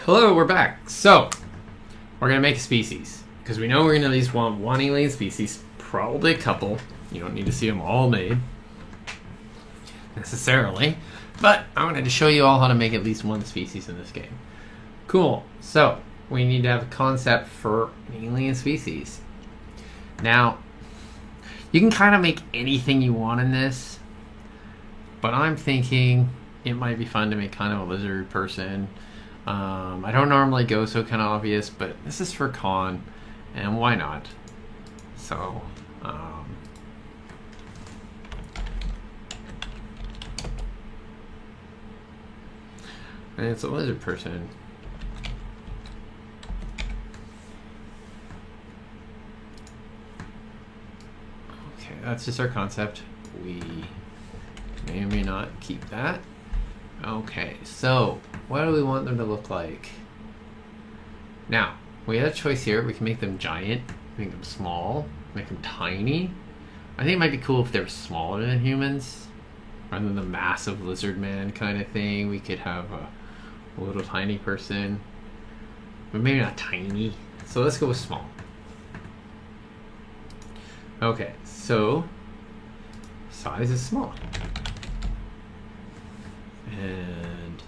Hello, we're back. So, we're going to make a species. Because we know we're going to at least want one alien species. Probably a couple. You don't need to see them all made. Necessarily. But I wanted to show you all how to make at least one species in this game. Cool. So, we need to have a concept for an alien species. Now, you can kind of make anything you want in this. But I'm thinking it might be fun to make kind of a lizard person. I don't normally go so kind of obvious, but this is for con, and why not? So, and it's a lizard person. Okay, that's just our concept. We may or may not keep that. Okay, so what do we want them to look like? Now, we have a choice here. We can make them giant, make them small, make them tiny. I think it might be cool if they were smaller than humans, rather than the massive lizard man kind of thing. We could have a little tiny person, but maybe not tiny. So let's go with small. Okay, so size is small. And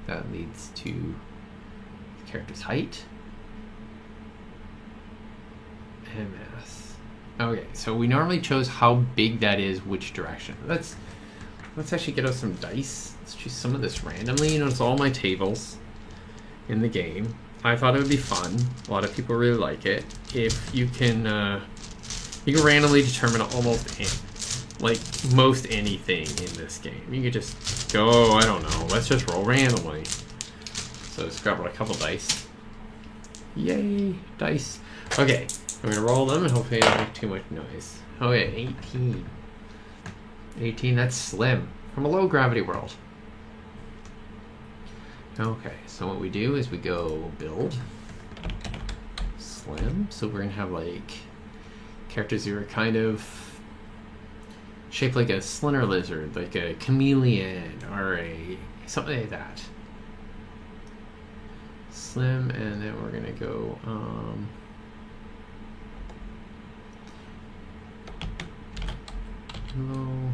that leads to the character's height and mass. Okay, so we normally chose how big that is, which direction. Let's actually get us some dice. Let's choose some of this randomly. You know, it's all my tables in the game. I thought it would be fun. A lot of people really like it. If you can randomly determine almost like most anything in this game. You could just go, I don't know, let's just roll randomly. So let's grab a couple dice. Yay, dice. Okay, I'm gonna roll them and hopefully I don't make too much noise. Okay, 18. 18, that's slim. From a low gravity world. Okay, so what we do is we go build. Slim. So we're gonna have like characters who are kind of shaped like a slender lizard, like a chameleon, or something like that. Slim, and then we're gonna go low, and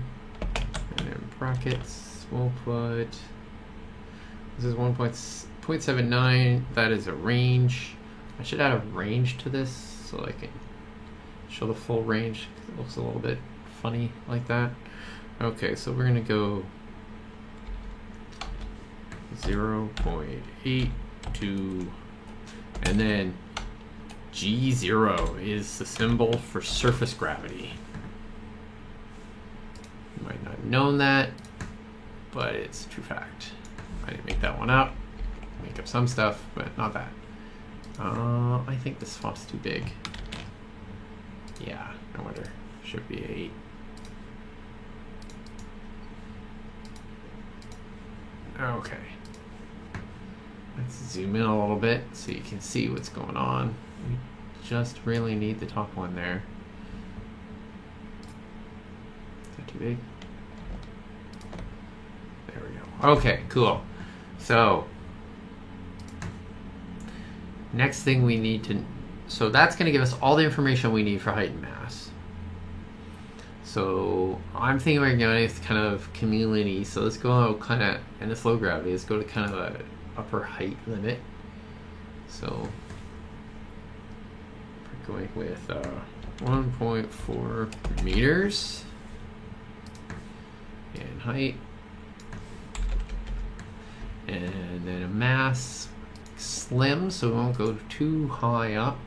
then brackets. We'll put this is 1.79. That is a range. I should add a range to this so I can show the full range. It looks a little bit funny like that. Okay, so we're gonna go 0.82, and then G0 is the symbol for surface gravity. You might not have known that, but it's a true fact. I didn't make that one up. Make up some stuff, but not that. I think this font's too big. Yeah, no wonder. Should be 8. Okay. Let's zoom in a little bit so you can see what's going on. We just really need the top one there. Is that too big? There we go. Okay, cool. So, next thing we need to... So that's going to give us all the information we need for height and mass. So I'm thinking we're going to kind of chameleon-y. So let's go kind of, in this low gravity, let's go to kind of a upper height limit. So we're going with 1.4 meters in height. And then a mass slim, so we won't go too high up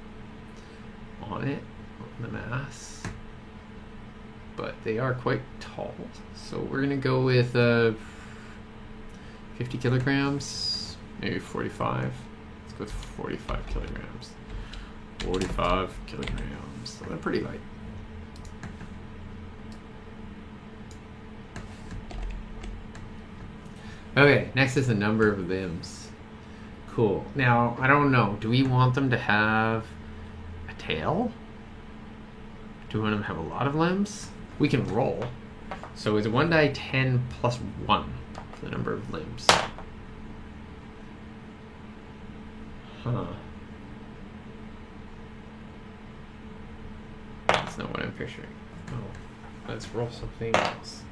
on it, on the mass. But they are quite tall. So we're gonna go with 50 kilograms, maybe 45. Let's go with 45 kilograms. 45 kilograms, so they're pretty light. Okay, next is the number of limbs. Cool. Now, I don't know, do we want them to have a tail? Do we want them to have a lot of limbs? We can roll. So it's 1 die 10 plus 1 for the number of limbs. Huh. That's not what I'm picturing. Oh, let's roll something else.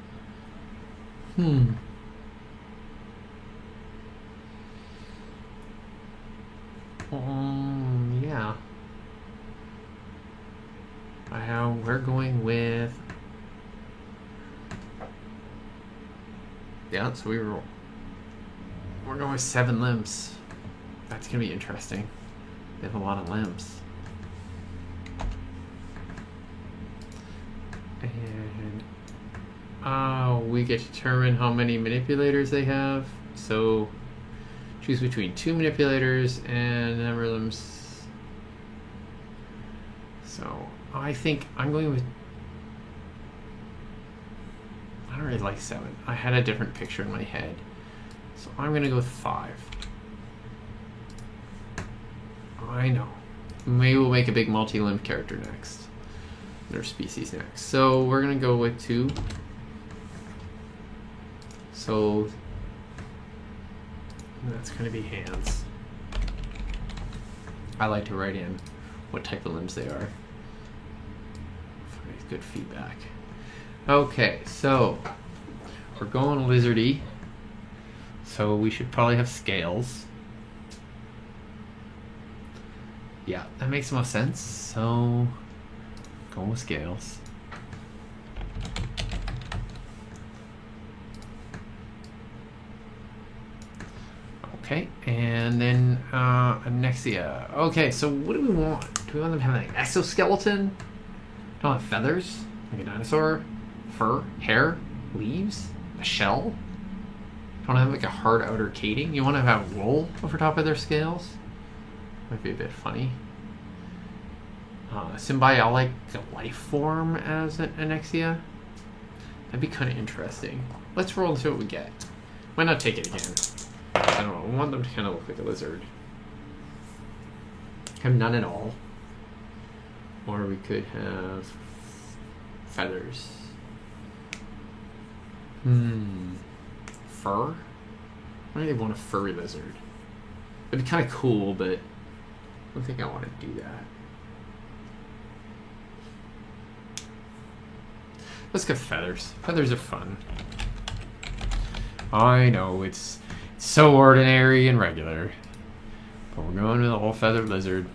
Yeah. We're going with... Yeah, so we're going with 7 limbs. That's going to be interesting. They have a lot of limbs. And we get to determine how many manipulators they have. So choose between 2 manipulators and the number of limbs. So I think I'm going with... I don't really like 7. I had a different picture in my head. So I'm going to go with 5. I know. Maybe we'll make a big multi-limbed character next. Their species next. So we're going to go with 2. So that's going to be hands. I like to write in what type of limbs they are. Good feedback. Okay, so we're going lizardy. So we should probably have scales. Yeah, that makes the most sense. So going with scales. Okay, and then Anexia. Okay, so what do we want? Do we want them to have an exoskeleton? Don't have feathers? Like a dinosaur? Fur? Hair? Leaves? A shell? Don't have like a hard outer coating? You want to have wool over top of their scales? Might be a bit funny. Symbiotic life form as an Anexia? That'd be kind of interesting. Let's roll and see what we get. Might not take it again. I don't know. I want them to kind of look like a lizard. Have none at all. Or we could have feathers. Fur? Why do they want a furry lizard? It'd be kind of cool, but I don't think I want to do that. Let's go feathers. Feathers are fun. I know, it's so ordinary and regular. But we're going with a whole feathered lizard.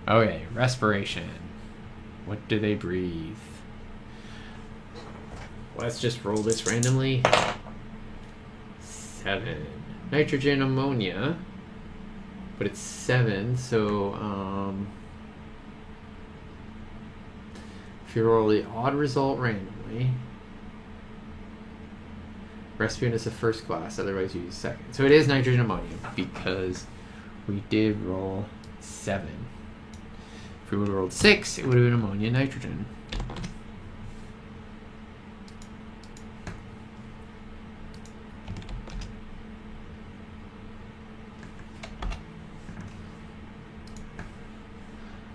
Okay, respiration. What do they breathe? Let's just roll this randomly. 7. Nitrogen, ammonia. But it's 7, so if you roll the odd result randomly, Rasputin is the first class, otherwise you use second. So it is nitrogen ammonia because we did roll 7. If we would have rolled 6, it would have been ammonia and nitrogen.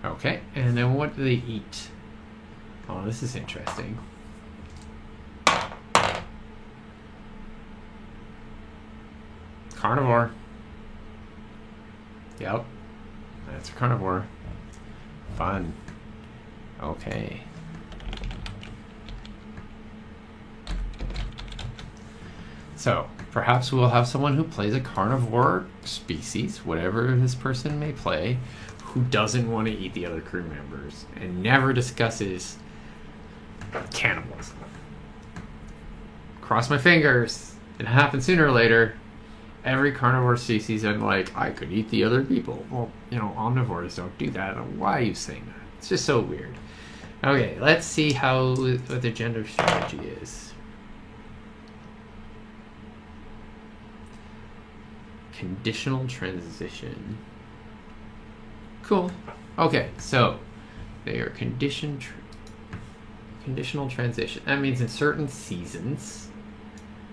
Okay, and then what do they eat? Oh, this is interesting. Carnivore. Yep, that's a carnivore. Fun. Okay. So, perhaps we'll have someone who plays a carnivore species, whatever this person may play, who doesn't want to eat the other crew members and never discusses cannibalism. Cross my fingers. It happens sooner or later. Every carnivore species, I'm like, I could eat the other people. Well, you know, omnivores don't do that. Why are you saying that? It's just so weird. Okay, let's see what the gender strategy is. Conditional transition. Cool. Okay, so they are conditional transition. That means in certain seasons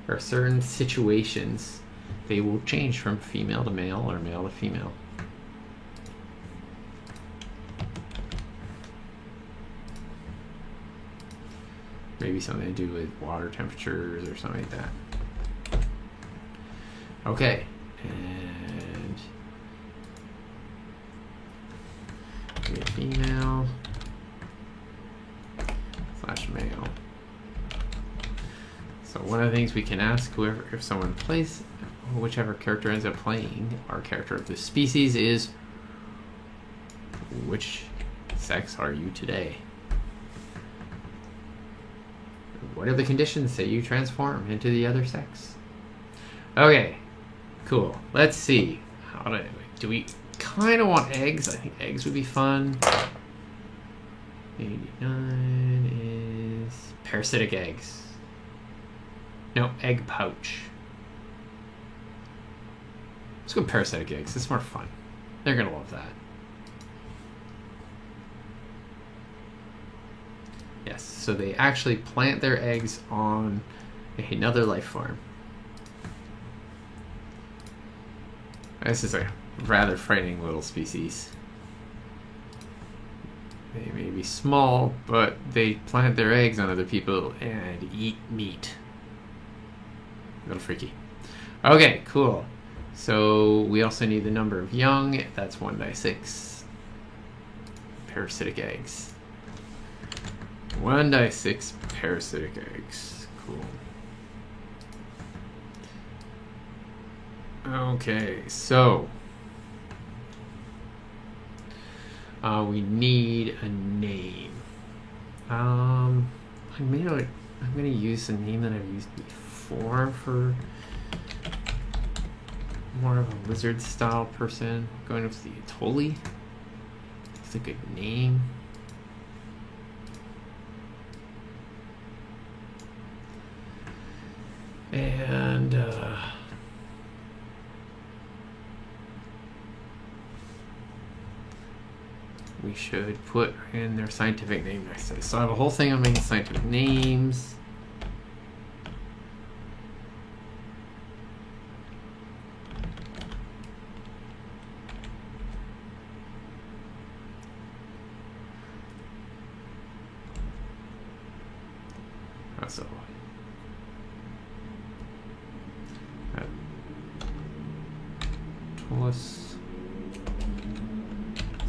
or certain situations, they will change from female to male or male to female. Maybe something to do with water temperatures or something like that. Okay. And one of the things we can ask whoever, if someone plays, whichever character ends up playing our character of the species, is which sex are you today? What are the conditions that you transform into the other sex? Okay, cool. Let's see. How do we kind of want eggs? I think eggs would be fun. 89 is parasitic eggs. No, egg pouch. Let's go parasitic eggs. It's more fun. They're gonna love that. Yes, so they actually plant their eggs on another life form. This is a rather frightening little species. They may be small, but they plant their eggs on other people and eat meat. A little freaky. Okay, cool. So we also need the number of young. That's 1 die 6 parasitic eggs. 1 die 6 parasitic eggs. Cool. Okay, so we need a name. I'm gonna use a name that I've used before for more of a lizard style person. Going with the Atoli. It's a good name. And we should put in their scientific name next to this. So I have a whole thing on making scientific names. So Atolus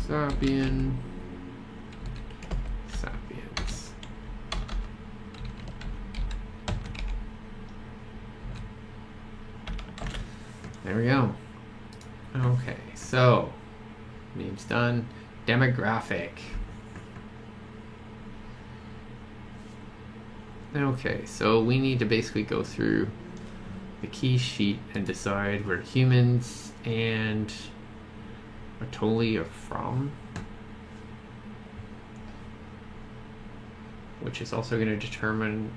Sapiens. There we go. Okay, so name's done. Demographic. Okay, so we need to basically go through the key sheet and decide where humans and Atoli are from, which is also going to determine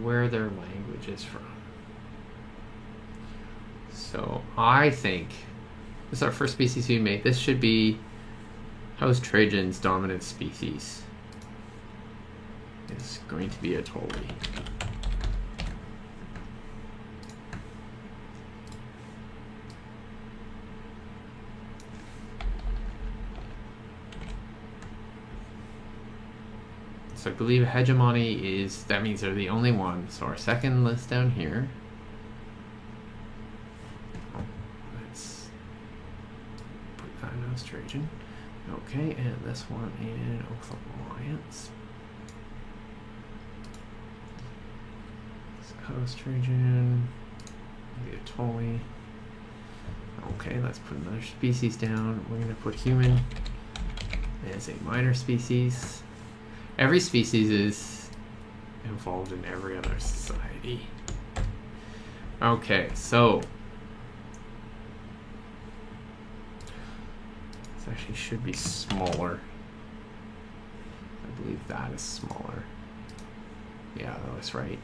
where their language is from. So I think this is our first species we made. This should be House Trajan's dominant species. Is going to be Atoli. So I believe hegemony is, that means they're the only one. So our second list down here. Let's put that in House Trajan. Okay, and this one in Oath Alliance. House Trajan, the Atoli. Okay, let's put another species down. We're going to put human as a minor species. Every species is involved in every other society. Okay, so this actually should be smaller. I believe that is smaller. Yeah, that was right.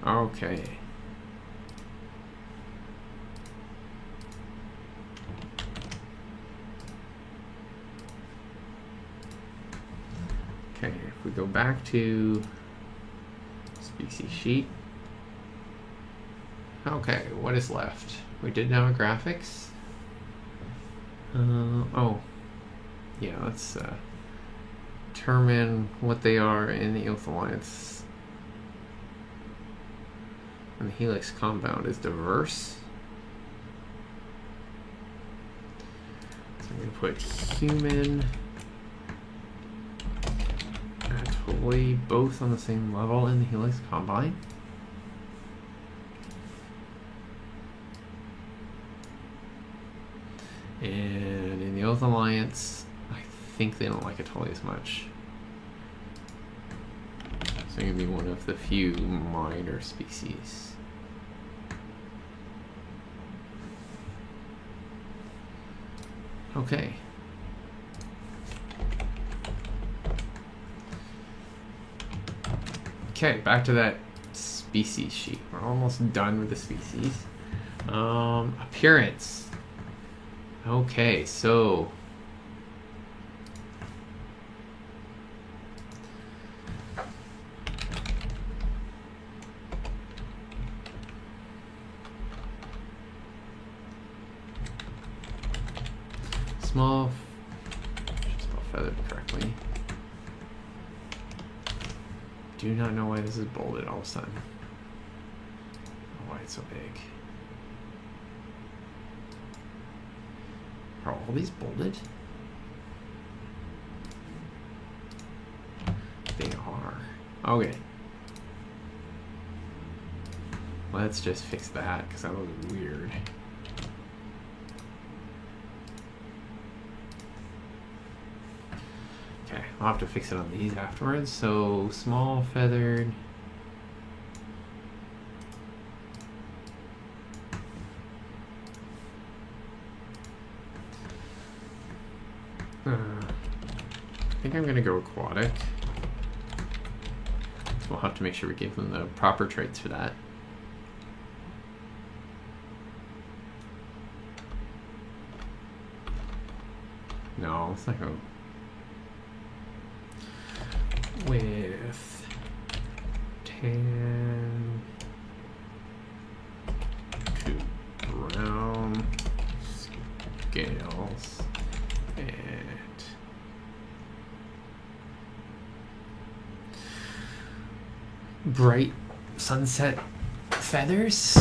Okay. Okay, if we go back to species sheet. Okay, what is left? We did demographics. Oh, yeah, let's determine what they are in the Oath Alliance. And the helix compound is diverse. So I'm going to put human toy both on the same level in the Helix Combine. And in the Oath Alliance, I think they don't like Atoli as much. So I'm going to be one of the few minor species. Okay. Okay, back to that species sheet. We're almost done with the species. Appearance. Okay, so small, spell feathered correctly. Do not know why this is bolded all of a sudden. Why it's so big. Are all these bolded? They are. Okay. Let's just fix that because that was weird. Okay, I'll have to fix it on these afterwards. So small feathered. I think I'm going to go aquatic. So we'll have to make sure we give them the proper traits for that. No, let's not go with tan to brown scales and bright sunset feathers.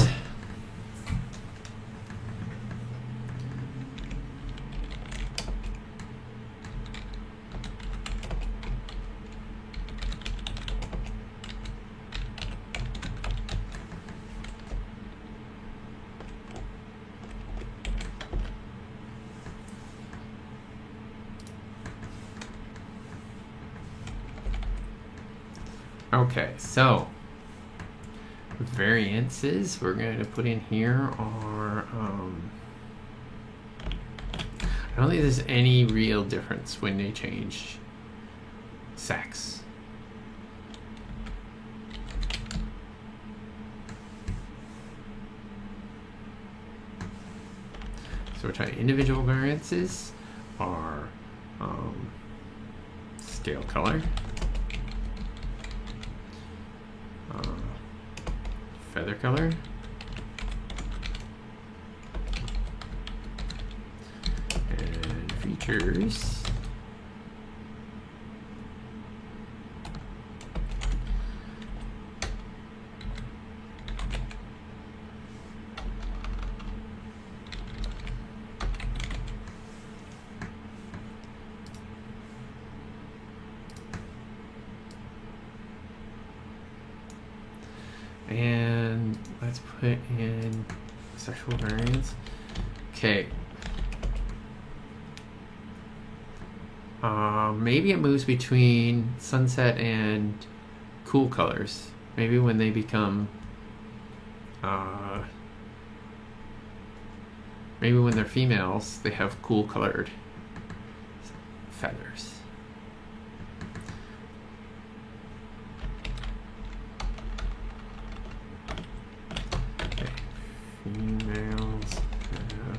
Okay, so variances we're going to put in here are I don't think there's any real difference when they change sex. So we're trying individual variances are scale color, feather color, and features. And let's put in sexual variance. Okay. Maybe it moves between sunset and cool colors. Maybe when they become, maybe when they're females, they have cool colored feathers. Females have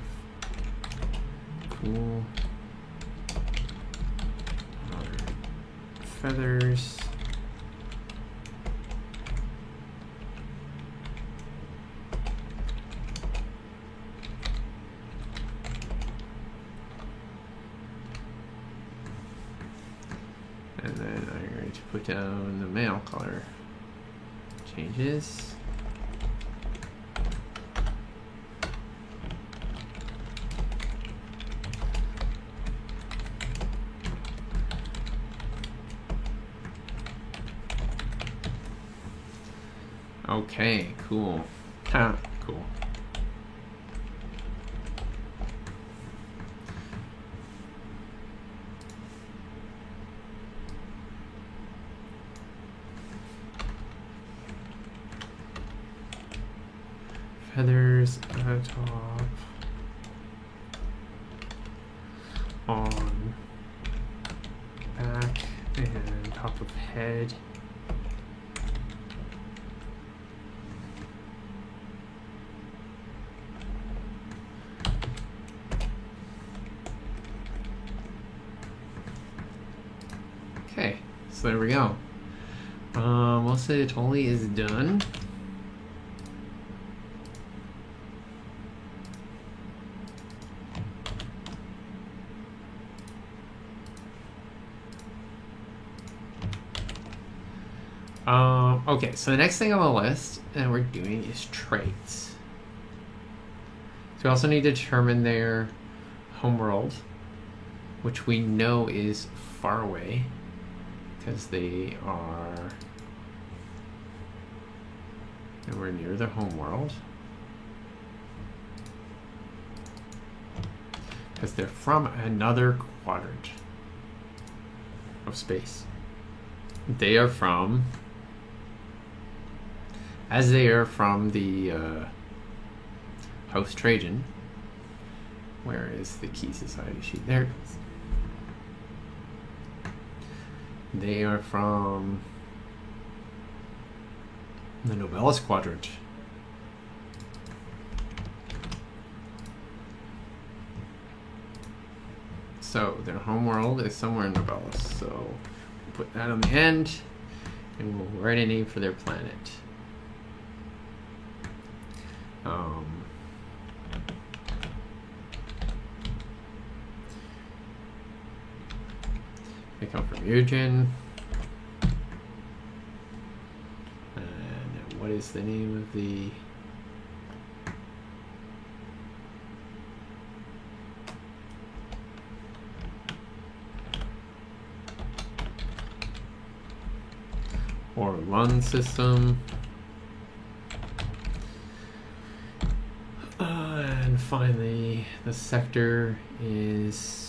cool feathers. And then I'm going to put down the male color changes. Okay, cool. Ha, cool. Feathers at top. On back and top of head. Okay, so there we go. Most of it totally is done. Okay, so the next thing on the list that we're doing is traits. So we also need to determine their homeworld, which we know is far away because they are nowhere near their homeworld. Because they're from another quadrant of space. They are from, as they are from the House Trajan. Where is the key society sheet? There it is. They are from the Novellus quadrant. So their homeworld is somewhere in Novellus. So we'll put that on the end, and we'll write a name for their planet. They come from Eugen. And what is the name of the... Orlun system. And finally, the sector is...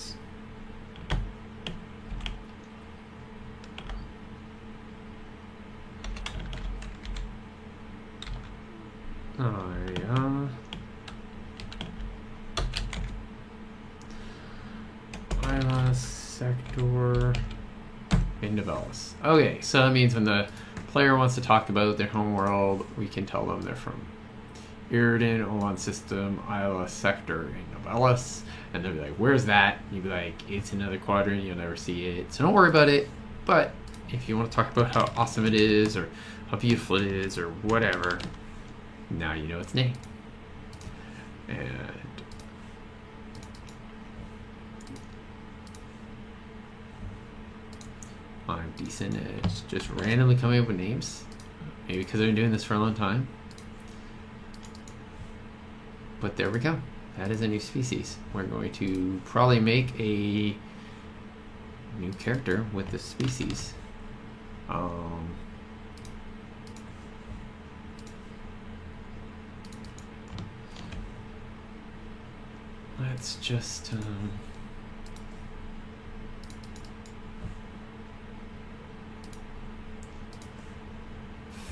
Isla sector in Novellus. Okay, so that means when the player wants to talk about their homeworld, we can tell them they're from Iridan, Olon system, Isla sector in Novellus, and they'll be like, where's that? And you'll be like, it's another quadrant, you'll never see it, so don't worry about it. But if you want to talk about how awesome it is, or how beautiful it is, or whatever, now you know its name. And I'm decent at just randomly coming up with names. Maybe because I've been doing this for a long time. But there we go. That is a new species. We're going to probably make a new character with this species. Let's just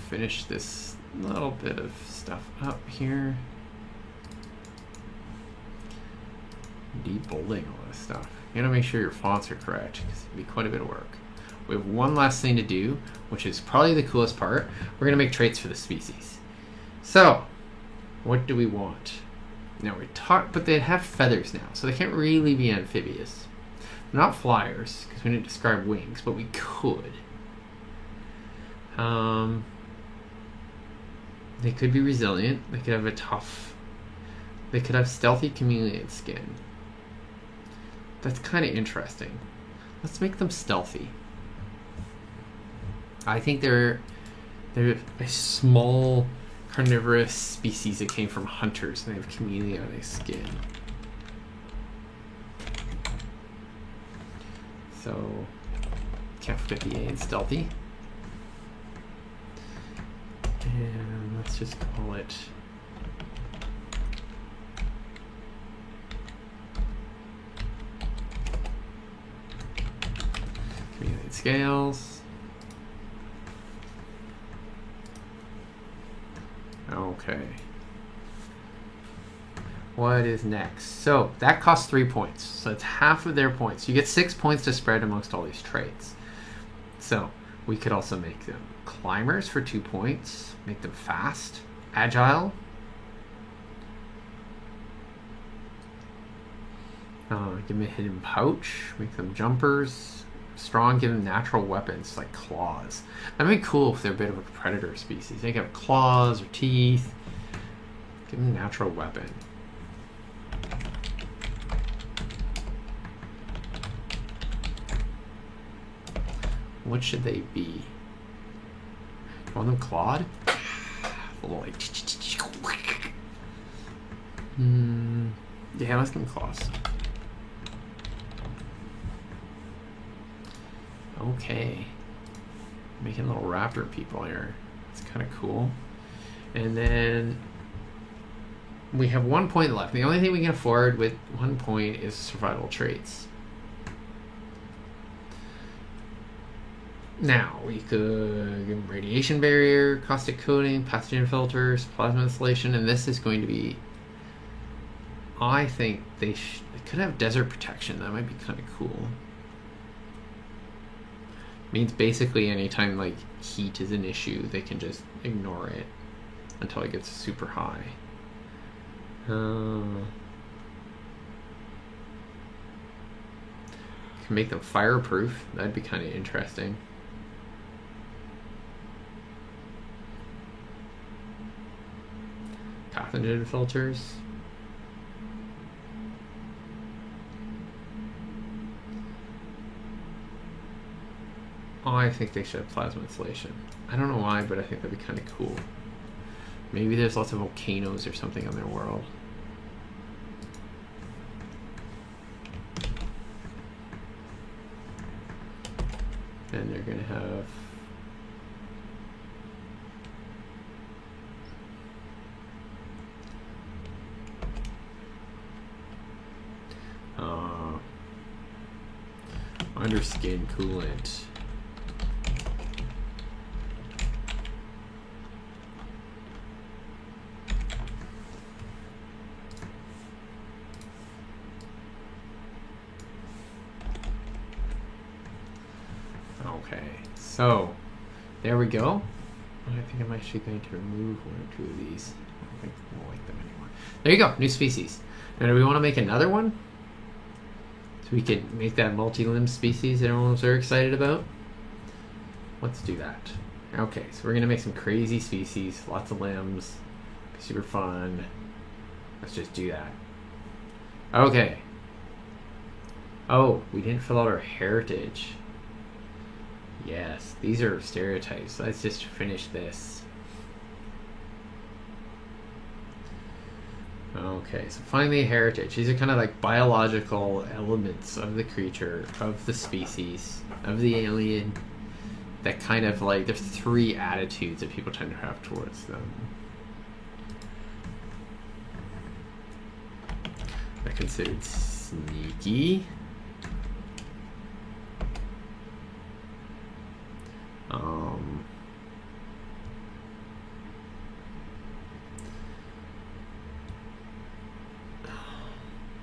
finish this little bit of stuff up here. Debolding all this stuff. You gotta make sure your fonts are correct because it'd be quite a bit of work. We have one last thing to do, which is probably the coolest part. We're gonna make traits for the species. So, what do we want? Now we talk, but they have feathers now, so they can't really be amphibious. They're not flyers because we didn't describe wings, but we could. They could be resilient. They could have a tough. They could have stealthy chameleon skin. That's kind of interesting. Let's make them stealthy. I think they're a small carnivorous species that came from hunters, and they have chameleon skin. So can't forget the A in stealthy. And Let's just call it accumulate scales. Okay. What is next? So that costs 3 points. So it's half of their points. You get 6 points to spread amongst all these traits. So we could also make them climbers for 2 points. Make them fast, agile. Give them a hidden pouch. Make them jumpers. Strong, give them natural weapons like claws. That'd be cool if they're a bit of a predator species. They can have claws or teeth. Give them a natural weapon. What should they be? Want them clawed? A little like... Yeah, let's give them claws. Okay. Making little raptor people here. It's kind of cool. And then we have 1 point left. The only thing we can afford with 1 point is survival traits. Now, we could give them radiation barrier, caustic coating, pathogen filters, plasma insulation, and this is going to be... I think they could have desert protection. That might be kind of cool. Means basically anytime like heat is an issue, they can just ignore it until it gets super high. Can make them fireproof. That'd be kind of interesting. Pathogen filters. Oh, I think they should have plasma insulation. I don't know why, but I think that'd be kind of cool. Maybe there's lots of volcanoes or something on their world. And they're gonna have... underskin coolant. Okay, so there we go. I think I'm actually going to remove 1 or 2 of these. I don't think I like them anymore. There you go, new species. Now, do we want to make another one? So we could make that multi-limb species that everyone was very excited about? Let's do that. Okay, so we're going to make some crazy species, lots of limbs, be super fun. Let's just do that. Okay. Oh, we didn't fill out our heritage. Yes, these are stereotypes. Let's just finish this. Okay, so finally heritage. These are kind of like biological elements of the creature, of the species, of the alien, that kind of like, there's 3 attitudes that people tend to have towards them. They're considered sneaky.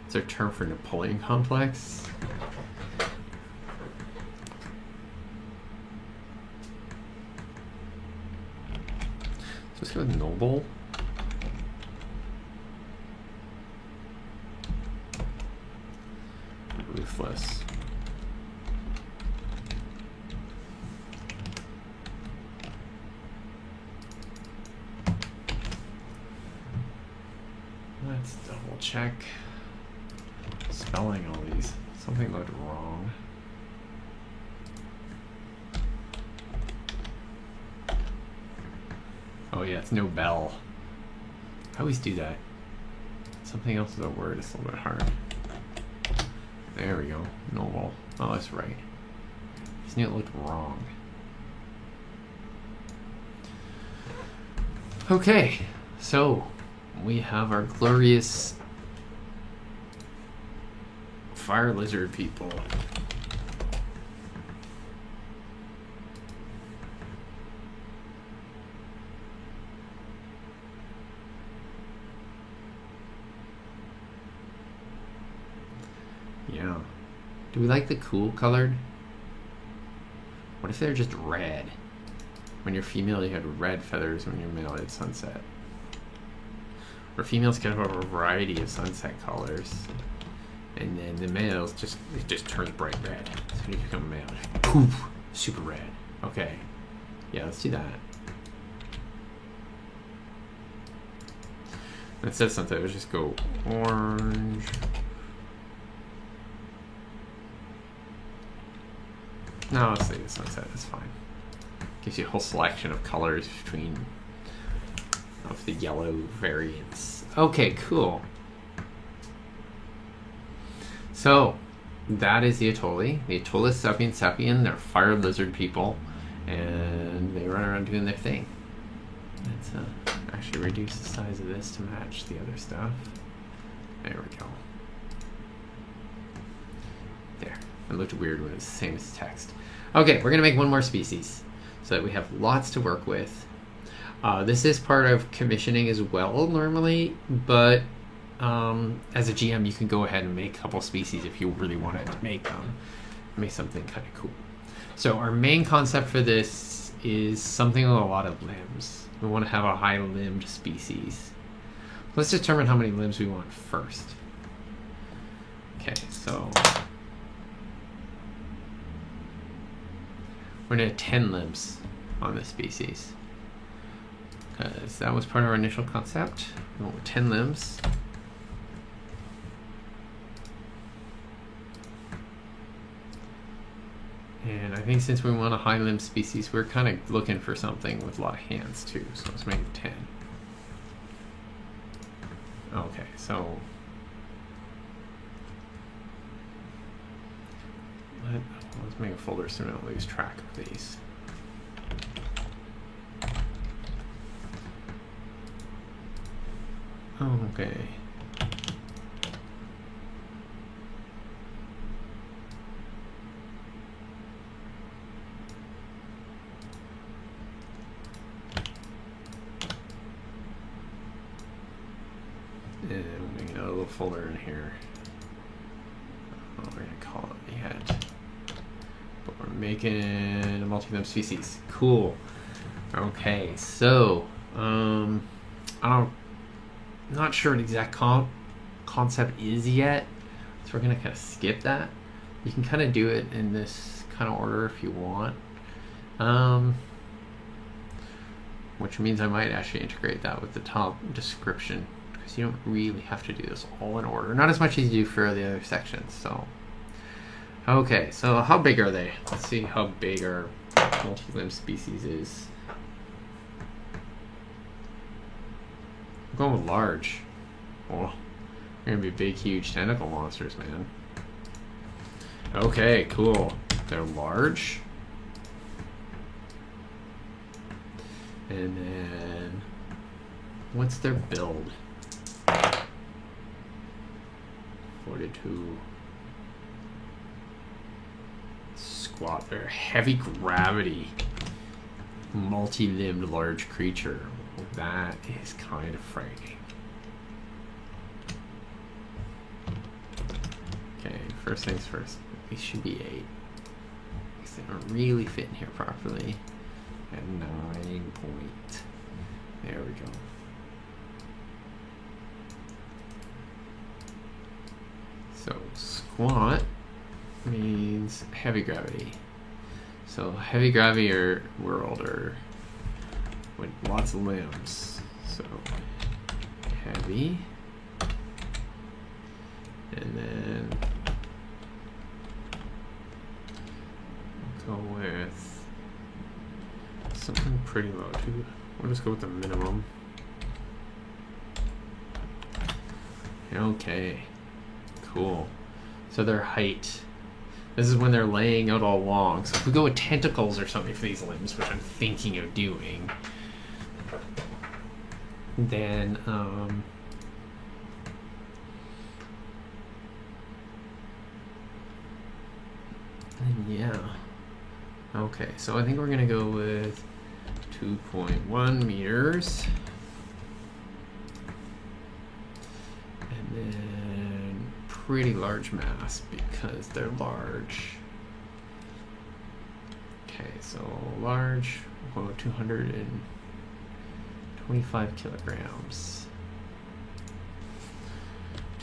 Is there a term for Napoleon complex? Let's go with noble. Ruthless. Let's double check spelling all these. Something looked wrong. Oh yeah, it's Nobel. I always do that. Something else is a word, it's a little bit hard. There we go. Noble. Oh, that's right. Just knew it looked wrong. Okay, so we have our glorious fire lizard people. Yeah. Do we like the cool colored? What if they're just red? When you're female, you had red feathers. When you're male, it's sunset. Or females can have a variety of sunset colors. And then the males it just turns bright red. So when you become a male, poof, super red. Okay. Yeah, let's do that. Instead of sunset, let's just go orange. No, let's leave the sunset, that's fine. Gives you a whole selection of colors of the yellow variants. Okay, cool. So, that is the Atoli. The Atolis sapien, they're fire lizard people, and they run around doing their thing. Let's actually reduce the size of this to match the other stuff. There we go. There. It looked weird when it's the same as text. Okay, we're going to make one more species so that we have lots to work with. This is part of commissioning as well normally, but as a GM you can go ahead and make a couple species if you really wanted to make something kind of cool. So our main concept for this is something with a lot of limbs. We want to have a high limbed species. Let's determine how many limbs we want first. Okay, so we're going to have 10 limbs on this species, because that was part of our initial concept. We went with 10 limbs. And I think since we want a high limb species, we're kind of looking for something with a lot of hands too, so let's make it 10. Okay, so let's make a folder so we don't lose track of these. Okay. And we'll make another little folder in here. Oh, we're going to call it the head. But we're making a multi-limb species. Cool. Okay, so I'm not sure what exact concept is yet, so we're going to kind of skip that. You can kind of do it in this kind of order if you want. Which means I might actually integrate that with the top description, because you don't really have to do this all in order. Not as much as you do for the other sections. So, okay, so how big are they? Let's see how big our multi-limb species is. I'm going with large. Oh, they're gonna be big, huge tentacle monsters, man. Okay, cool. They're large. And then, what's their build? 42. Squat. They're heavy gravity. Multi-limbed large creature. That is kind of frightening. Okay, first things first. These should be 8. Because they don't really fit in here properly. At 9 point. There we go. So squat means heavy gravity. So heavy gravity or world or with lots of limbs. So heavy. And then we'll go with something pretty low too. We'll just go with the minimum. Okay, cool. So their height. This is when they're laying out all long. So if we go with tentacles or something for these limbs, which I'm thinking of doing, Then, yeah. Okay, so I think we're gonna go with 2.1 meters. And then pretty large mass because they're large. Okay, so large, well, 225 kilograms.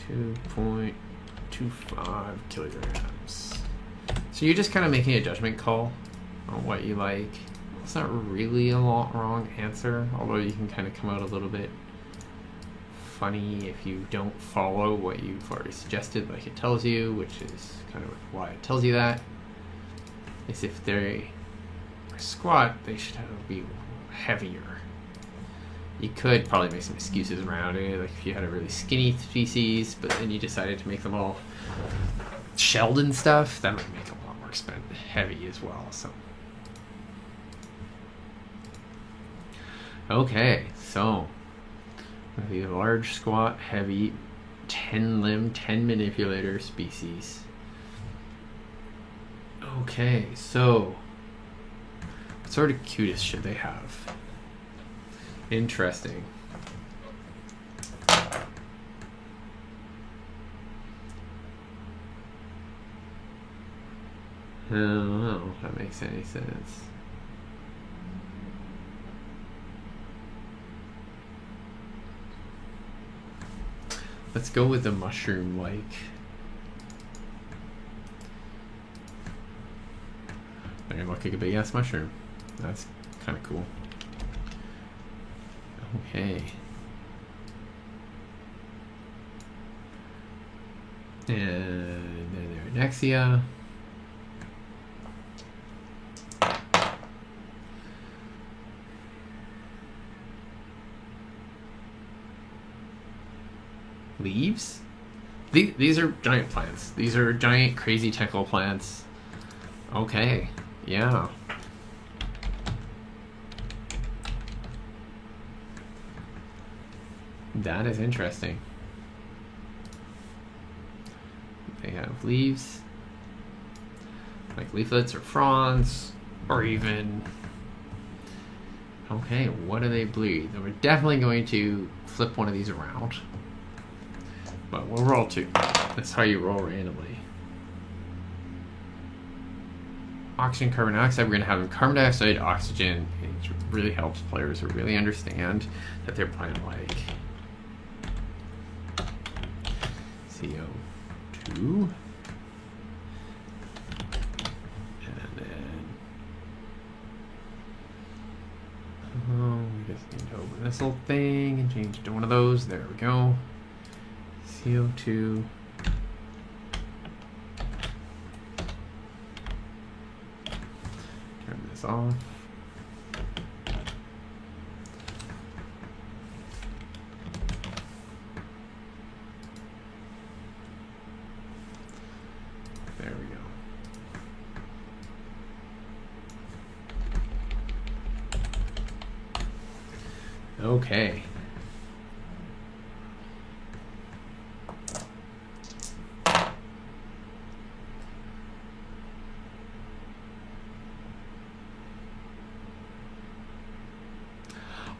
2.25 kilograms. So you're just kind of making a judgment call on what you like. It's not really a wrong answer, although you can kind of come out a little bit funny if you don't follow what you've already suggested, like it tells you, which is kind of why it tells you that. Is if they squat, they should be heavier. You could probably make some excuses around it, like if you had a really skinny species, but then you decided to make them all shelled and stuff, that might make them a lot more heavy as well. So, okay, so the large, squat, heavy, 10-limb, 10 manipulator species. Okay, so what sort of cutis should they have? Interesting. I don't know if that makes any sense. Let's go with the mushroom-like. They're gonna look like a big-ass mushroom. That's kind of cool. Okay. And then their Nexia. Leaves? These are giant plants. These are giant, crazy tentacle plants. Okay, yeah. That is interesting. They have leaves, like leaflets or fronds, or even... Okay, what do they bleed? We're definitely going to flip one of these around. But we'll roll two. That's how you roll randomly. Oxygen, carbon dioxide. We're going to have them carbon dioxide, oxygen. It really helps players who really understand that they're playing like CO2. And then we just need to open this little thing and change it to one of those. There we go. CO2. Turn this off. There we go. Okay.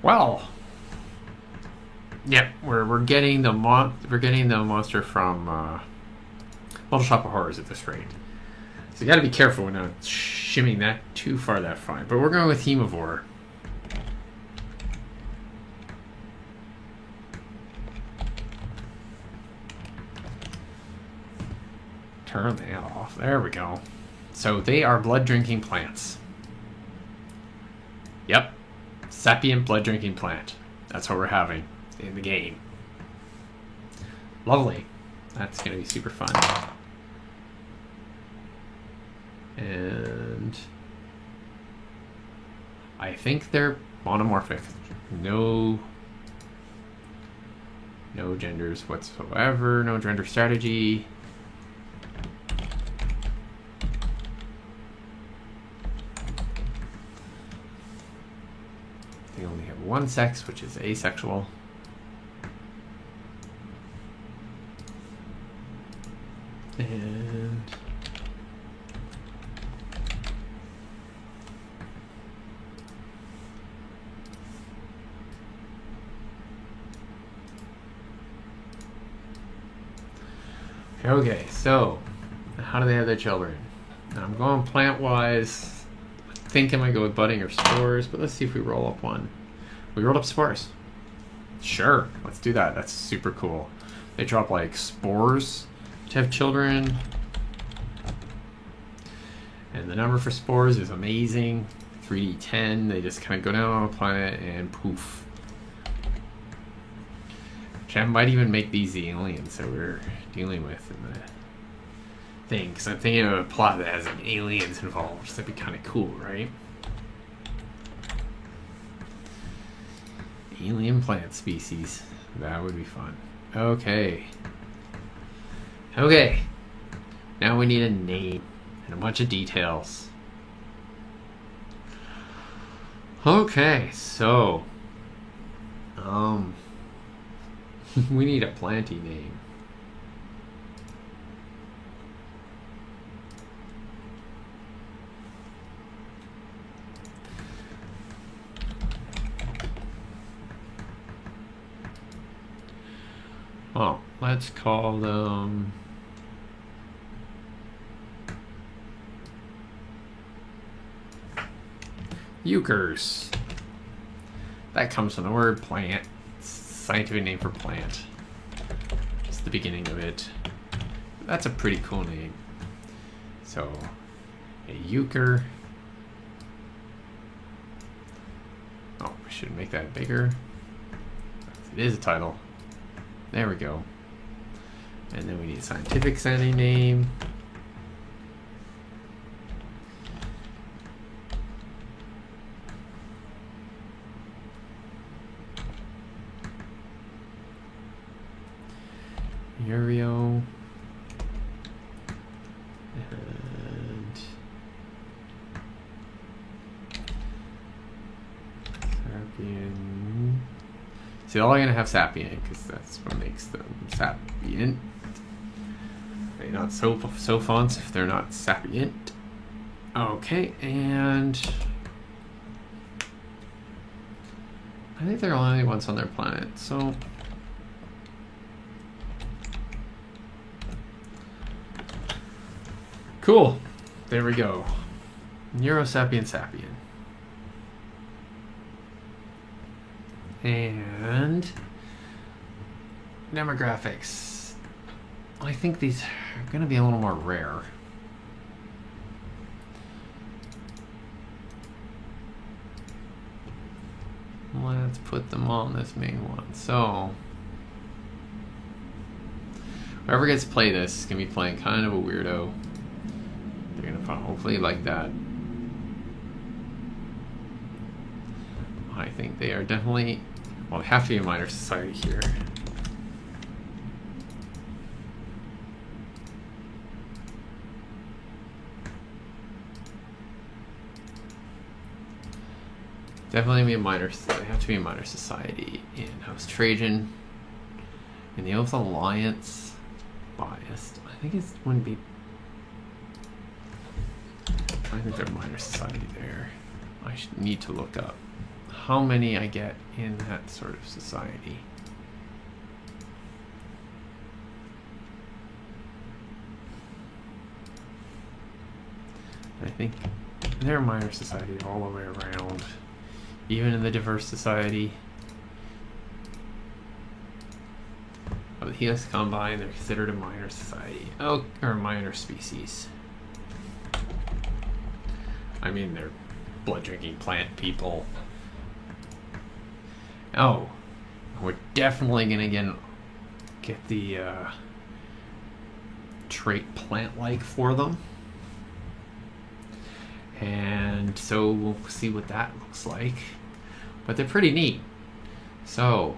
Well, yeah, we're getting the monster from Little Shop of Horrors at this rate. So you got to be careful when not shimming that too far that far. But we're going with Hemivore. Turn that off. There we go. So they are blood-drinking plants. Yep. Sapient blood-drinking plant. That's what we're having in the game. Lovely. That's going to be super fun. And I think they're monomorphic. No genders whatsoever. No gender strategy. They only have one sex, which is asexual. And okay, so how do they have their children? Now I'm going plant-wise. I think I might go with budding or spores, but let's see if we roll up one. We rolled up spores. Sure, let's do that. That's super cool. They drop like spores to have children. And the number for spores is amazing. 3d10. They just kind of go down on a planet and poof. Which I might even make these the aliens that we're dealing with in the thing. Because I'm thinking of a plot that has like aliens involved. So that'd be kind of cool, right? Alien plant species. That would be fun. Okay. Okay. Now we need a name and a bunch of details. Okay, so we need a planty name. Well, let's call them euchres. That comes from the word plant. It's a scientific name for plant. It's the beginning of it. That's a pretty cool name. So, a euchre. Oh, I should make that bigger. It is a title. There we go. And then we need a scientific sounding name. Uriel. And Sapien. See, all I'm gonna have sapient because that's what makes them sapient. They're not so fonts if they're not sapient. Okay, and I think they're only ones on their planet, so cool. There we go. Neurosapien sapien. And demographics. I think these are going to be a little more rare. Let's put them on this main one. So, whoever gets to play this is going to be playing kind of a weirdo. They're going to hopefully like that. I think they are definitely, well, they have to be a minor society here. Definitely be a minor, they have to be a minor society in House Trajan. In the Oath Alliance, biased. I think it wouldn't be, I think they're minor society there. I need to look up how many I get in that sort of society. I think they're minor society all the way around. Even in the diverse society. Of the Helix Combine, they're considered a minor society. Oh, or a minor species. I mean, they're blood-drinking plant people. Oh, we're definitely gonna get the trait plant-like for them. And so we'll see what that looks like. But they're pretty neat. So,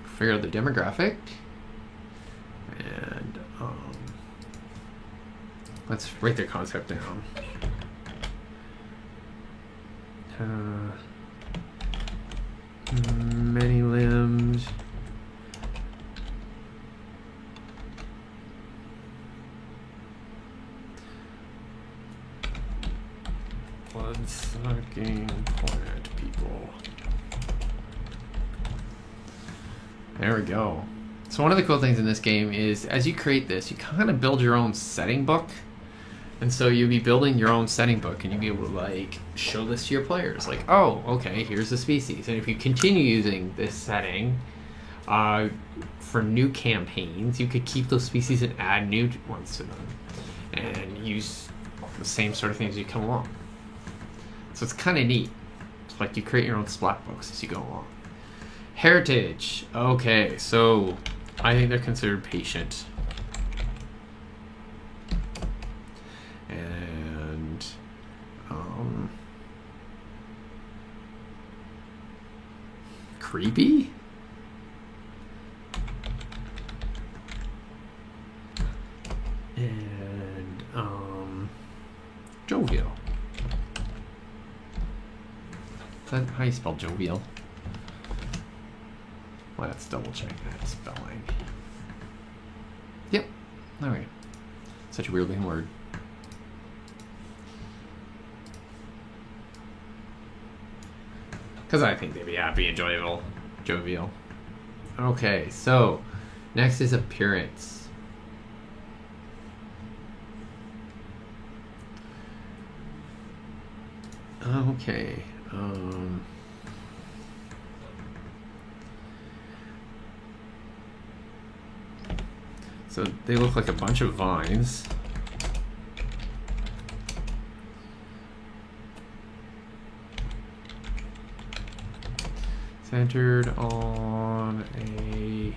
figure out the demographic. And let's write their concept down. Many limbed Blood-sucking plant people. There we go. So one of the cool things in this game is as you create this, you kind of build your own setting book. And so you'll be building your own setting book and you'll be able to like show this to your players. Like, oh, okay, here's the species. And if you continue using this setting for new campaigns, you could keep those species and add new ones to them. And use the same sort of things as you come along. So it's kind of neat. It's like you create your own splat books as you go along. Heritage. Okay, so I think they're considered patient. And creepy? And jovial. Is that how you spell jovial? Let's double check that spelling. Yep. Alright. Such a weird looking word. Because I think they'd be happy, enjoyable, jovial. Okay, so next is appearance. Okay. So they look like a bunch of vines. Centered on a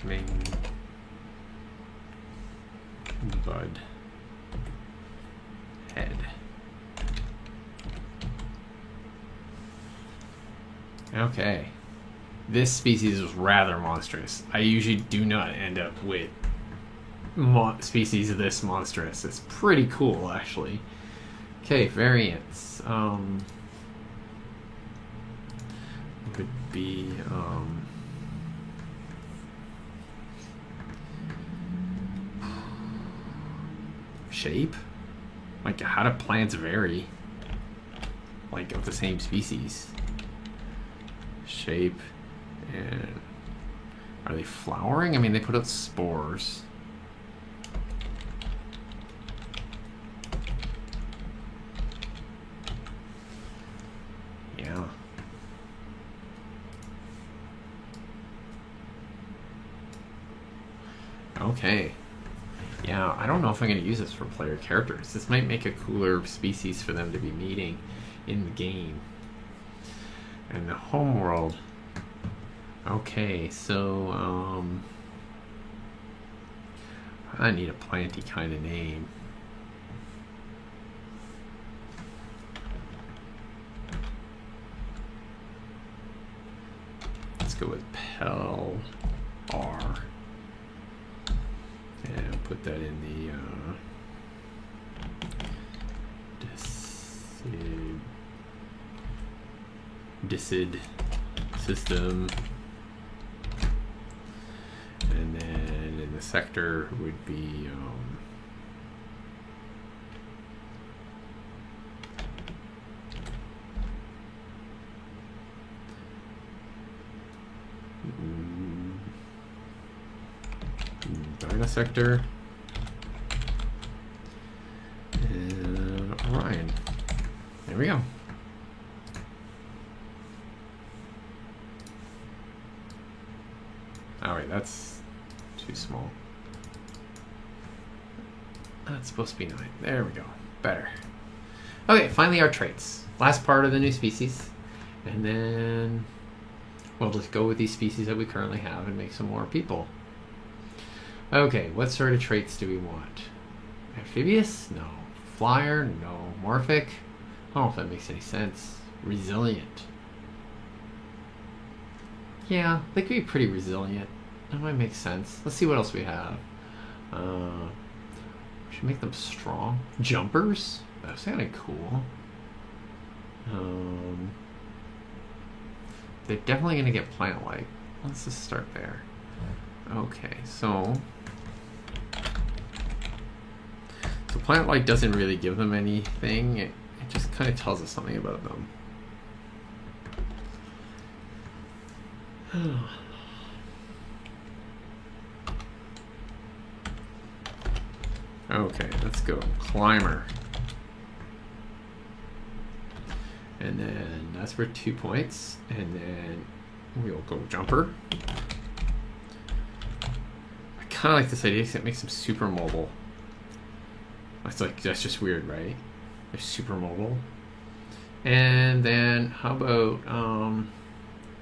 main bud head. Okay. This species is rather monstrous. I usually do not end up with species this monstrous. It's pretty cool, actually. Okay, variants. Would be shape. Like, how do plants vary? Like, of the same species. Shape. And are they flowering? I mean, they put out spores. Yeah. Okay. Yeah, I don't know if I'm going to use this for player characters. This might make a cooler species for them to be meeting in the game. And the homeworld. Okay, so, I need a planty kind of name. Let's go with Pel R. And put that in the Decid system. And then in the sector would be Dynasector and Orion. There we go. Oh wait, that's too small. That's supposed to be 9. There we go. Better. Okay, finally our traits. Last part of the new species. And then we'll just go with these species that we currently have and make some more people. Okay, what sort of traits do we want? Amphibious? No. Flyer? No. Morphic? I don't know if that makes any sense. Resilient. Yeah, they could be pretty resilient. That might make sense. Let's see what else we have. We should make them strong. Jumpers? That sounded cool. They're definitely going to get plant-like. Let's just start there. Okay, so So planet light doesn't really give them anything. It just kind of tells us something about them. Okay, let's go. Climber. And then that's for 2 points. And then we'll go jumper. I kind of like this idea because it makes them super mobile. That's just weird, right? They're super mobile. And then how about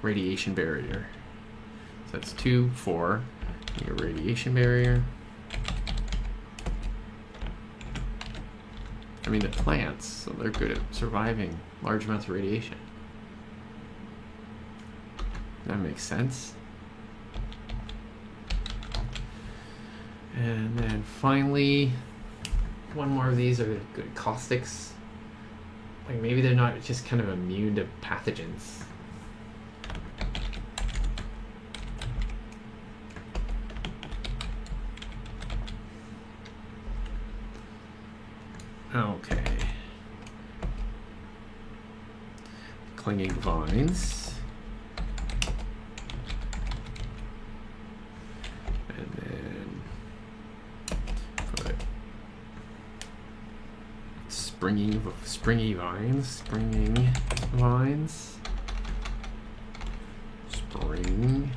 radiation barrier? So that's 2, 4. Your radiation barrier. I mean, the plants, so they're good at surviving large amounts of radiation. That makes sense. And then finally, one more of these are good at caustics. Like maybe they're not just kind of immune to pathogens. Okay. Clinging vines. And then put springy vines. Springing vines. Spring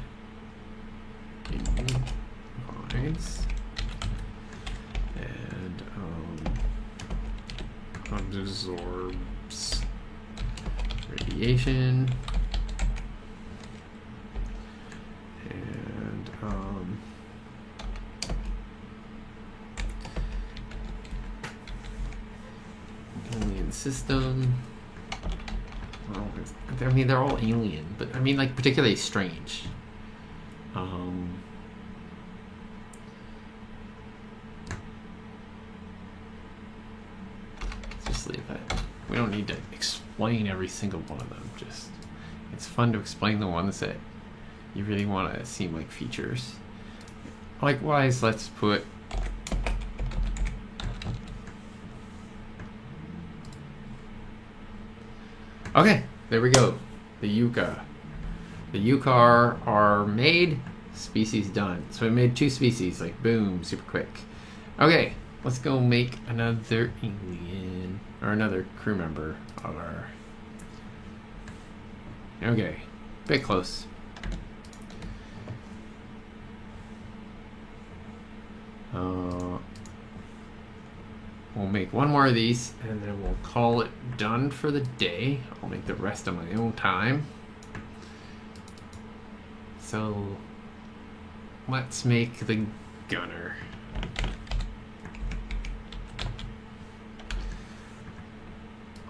vines. And absorbs radiation, and alien system. Well, I mean, they're all alien, but I mean, like, particularly strange. Leave that. We don't need to explain every single one of them. Just, it's fun to explain the ones that you really want to seem like features. Likewise, let's put okay, there we go. The Yucca. The Yucca are made, species done. So we made 2 species, like boom, super quick. Okay, let's go make another alien, or another crew member of our... Okay, bit close. We'll make one more of these, and then we'll call it done for the day. I'll make the rest of my own time. So, let's make the gunner.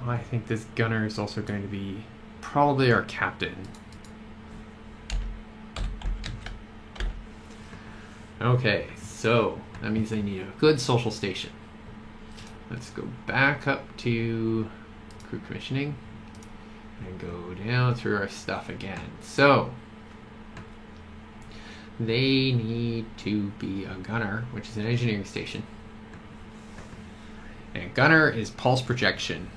I think this gunner is also going to be probably our captain. Okay, so that means they need a good social station. Let's go back up to crew commissioning and go down through our stuff again. So they need to be a gunner, which is an engineering station. And gunner is pulse projection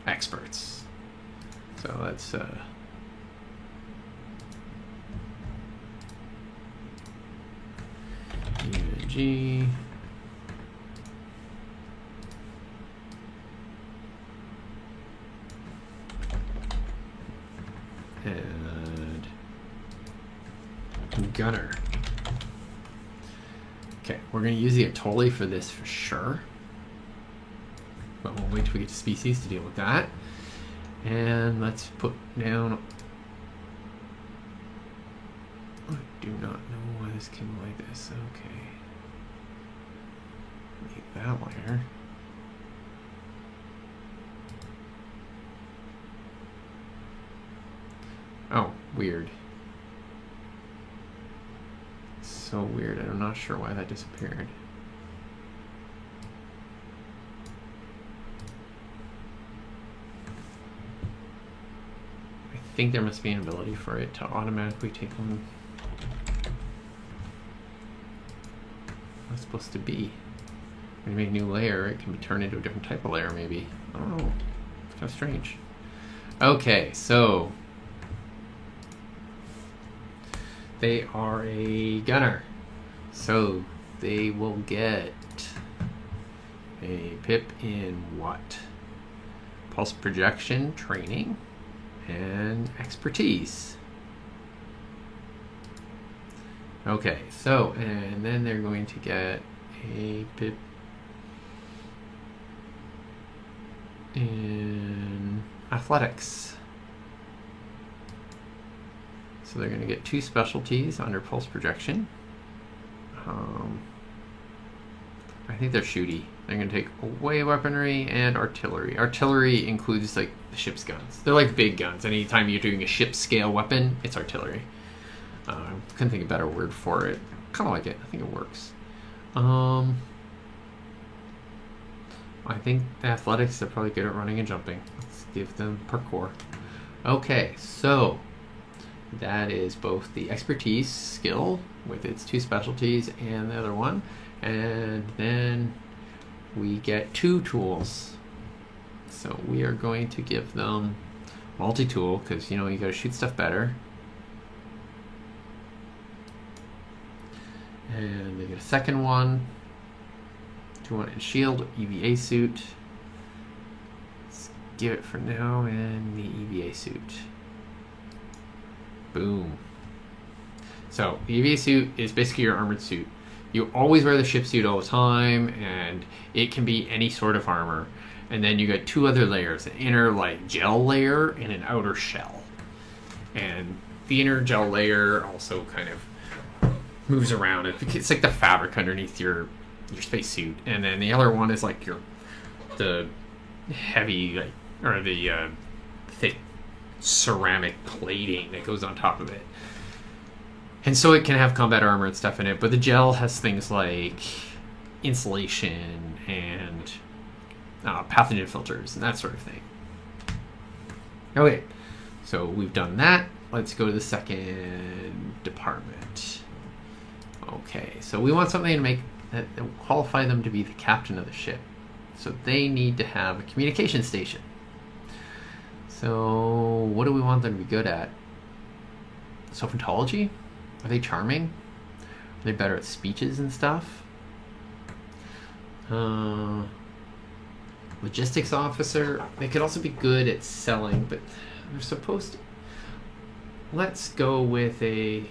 experts. So let's G. And gunner. Okay, we're going to use the Atoli for this for sure. But we'll wait till we get to species to deal with that. And let's put down... I do not know why this came like this. Okay. Make that layer. Oh, weird. So weird. I'm not sure why that disappeared. I think there must be an ability for it to automatically take them. What's supposed to be? when you make a new layer, it can be turned into a different type of layer, maybe. I don't know. It's kind of strange. Okay, so they are a gunner. So they will get a pip in what? Pulse projection, training, and expertise. Okay, so, and then they're going to get a pip in athletics. So they're going to get 2 specialties under pulse projection. I think they're shooty. They're going to take away weaponry and artillery. Artillery includes like the ship's guns. They're like big guns. Anytime you're doing a ship scale weapon, it's artillery. Couldn't think of a better word for it. Kind of like it. I think it works. I think the athletics are probably good at running and jumping. Let's give them parkour. Okay, so that is both the expertise skill with its 2 specialties and the other one. And then we get 2 tools. So we are going to give them multi-tool because, you know, you got to shoot stuff better. And they get a second one. 2-1 in shield, EVA suit. Let's give it for now and the EVA suit. Boom. So the EVA suit is basically your armored suit. You always wear the ship suit all the time, and it can be any sort of armor. And then you got 2 other layers, an inner like gel layer and an outer shell. And the inner gel layer also kind of moves around. It's like the fabric underneath your spacesuit, and then the other one is like the heavy like, or the thick ceramic plating that goes on top of it. And so it can have combat armor and stuff in it, but the gel has things like insulation and pathogen filters and that sort of thing. Okay, so we've done that. Let's go to the second department. Okay, so we want something to make that will qualify them to be the captain of the ship. So they need to have a communication station. So what do we want them to be good at? Sophentology? Are they charming? Are they better at speeches and stuff? Logistics officer. They could also be good at selling, but they're supposed to. Let's go with a.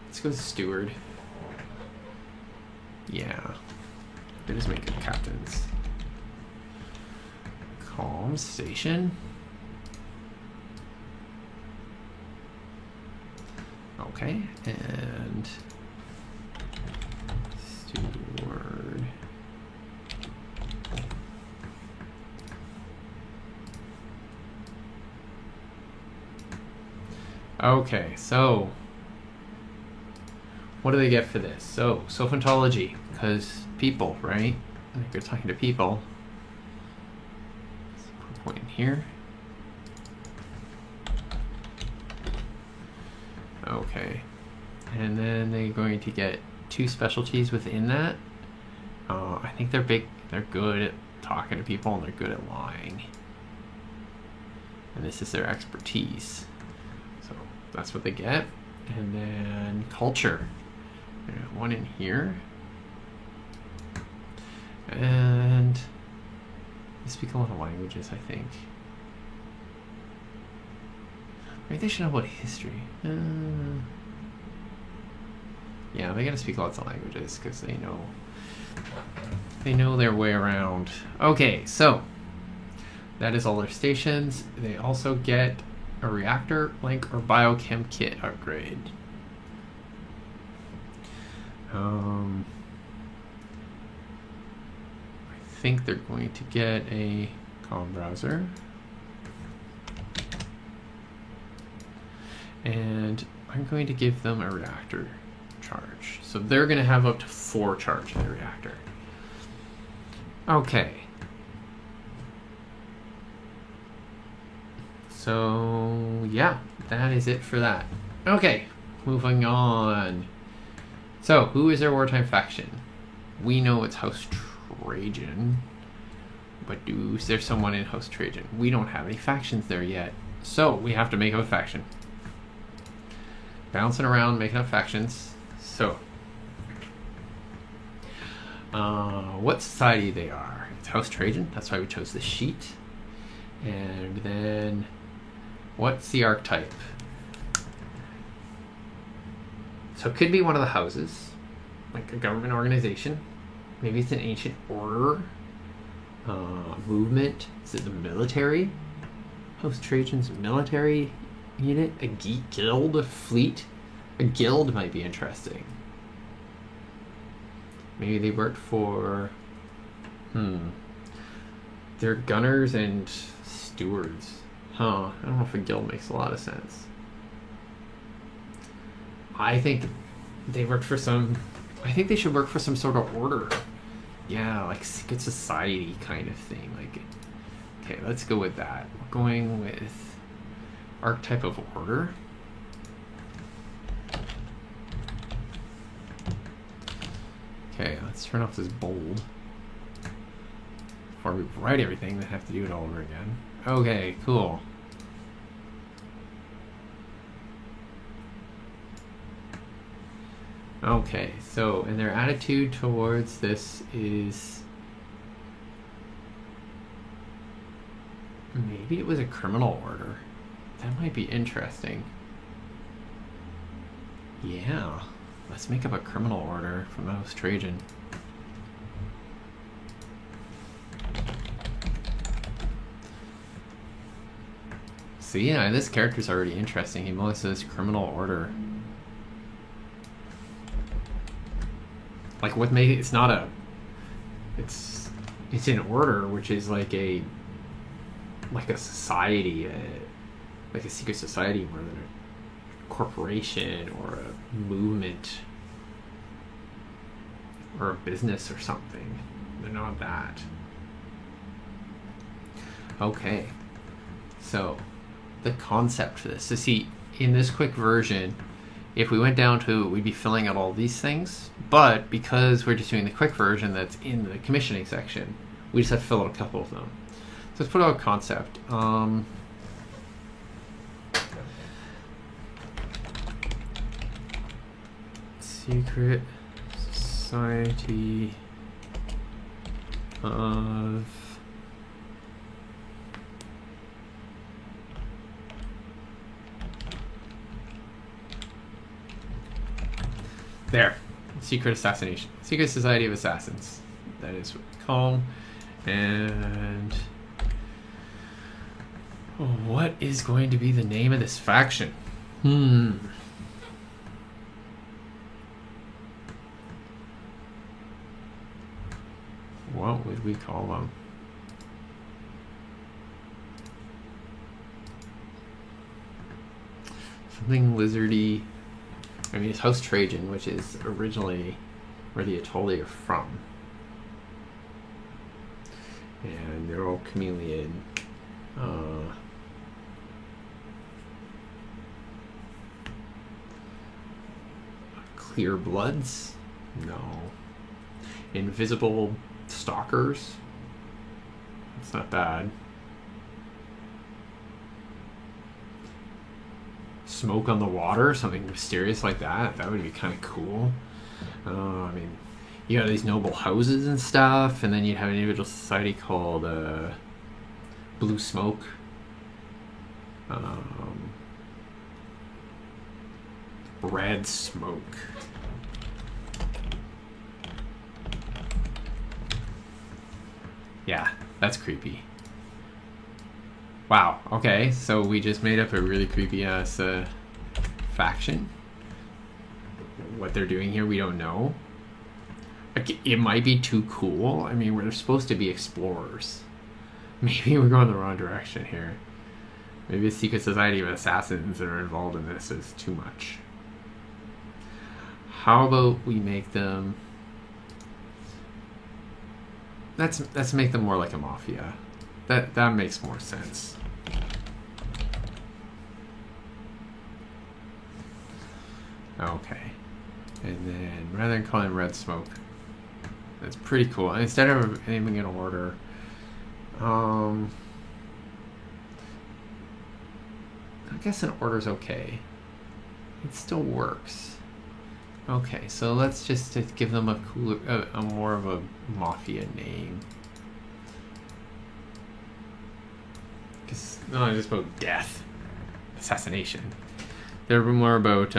Let's go with steward. Yeah. They just make good captains. Calm station. Okay, and steward. Okay, so what do they get for this? So, Sophentology, because people, right? I think they're talking to people. Let's put a point in here. Okay, and then they're going to get 2 specialties within that. I think they're good at talking to people, and they're good at lying. And this is their expertise. So that's what they get. And then culture. There's 1 in here. And they speak a lot of languages, I think. Maybe they should know about history. Yeah, they gotta speak lots of languages because they know their way around. Okay, so that is all their stations. They also get a reactor, link, or biochem kit upgrade. I think they're going to get a comm browser. And I'm going to give them a reactor charge. So they're going to have up to 4 charge in the reactor. Okay. So, yeah, that is it for that. Okay, moving on. So, who is their wartime faction? We know it's House Trajan, but is there someone in House Trajan? We don't have any factions there yet, so we have to make up a faction. Bouncing around, making up factions. So, what society they are? It's House Trajan. That's why we chose this sheet. And then, what's the archetype? So it could be one of the houses, like a government organization. Maybe it's an ancient order, movement. Is it the military? House Trajan's military unit? A guild? A fleet? A guild might be interesting. Maybe they worked for... They're gunners and stewards. I don't know if a guild makes a lot of sense. I think they worked for some... I think they should work for some sort of order. Yeah, like secret society kind of thing. Like, okay, let's go with that. We're going with archetype of order. Okay, let's turn off this bold. Before we write everything, then have to do it all over again. Okay, cool. Okay, so, and their attitude towards this is... Maybe it was a criminal order. That might be interesting. Yeah, let's make up a criminal order from House Trajan. See, yeah, this character's already interesting. He mostly says criminal order. Like, what made it? It's not a. It's an order, which is like a society, like a secret society more than a corporation or a movement or a business or something. They're not that. Okay, so the concept for this. So see, in this quick version, if we went down to, we'd be filling out all these things, but because we're just doing the quick version that's in the commissioning section, we just have to fill out a couple of them. So let's put out a concept. Secret Society of There. Secret Assassination. Secret Society of Assassins. That is what we call them. And what is going to be the name of this faction? What would we call them? Something lizardy. I mean, it's House Trajan, which is originally where the Atoli are from. And they're all chameleon. Clear Bloods? No. Invisible Stalkers? It's not bad. Smoke on the Water, something mysterious like that. That would be kind of cool. I mean, you got these noble houses and stuff, and then you'd have an individual society called Blue Smoke. Red Smoke. Yeah, that's creepy. Wow, okay, so we just made up a really creepy ass faction. What they're doing here, we don't know. Like, it might be too cool. I mean, we're supposed to be explorers. Maybe we're going the wrong direction here. Maybe a secret society of assassins that are involved in this is too much. How about we make them... Let's make them more like a mafia. That makes more sense. Okay. And then rather than calling red smoke, that's pretty cool. And instead of aiming in order, I guess an order's okay. It still works. Okay, so let's just give them a cooler, a more of a mafia name. Because not just about death, assassination. They're more about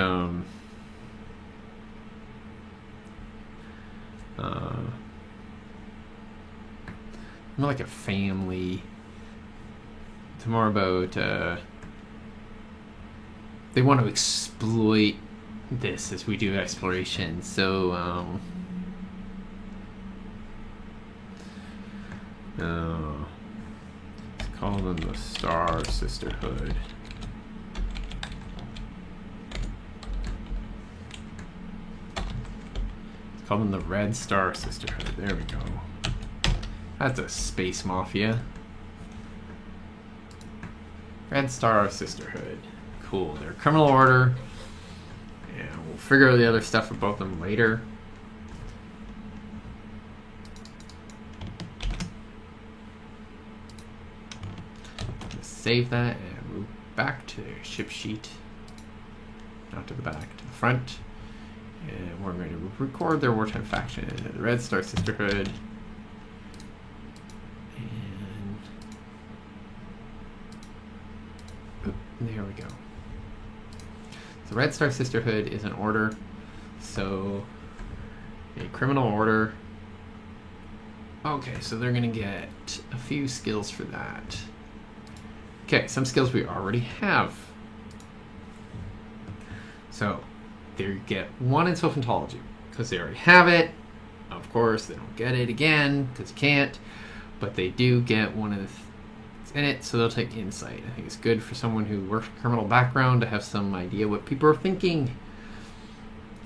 more like a family. It's more about they want to exploit this as we do exploration. So let's call them the Star Sisterhood. Let's call them the Red Star Sisterhood. There we go. That's a space mafia. Red Star Sisterhood. Cool. They're a criminal order. And we'll figure out the other stuff about them later. Just save that and move back to the ship sheet. Not to the back, to the front. And we're going to record their wartime faction, the Red Star Sisterhood. There we go. So Red Star Sisterhood is an order. So a criminal order. Okay, so they're going to get a few skills for that. Okay, some skills we already have. So they get one in Sophentology because they already have it. Of course, they don't get it again because you can't. But they do get one of the in it, so they'll take insight. I think it's good for someone who works a criminal background to have some idea what people are thinking.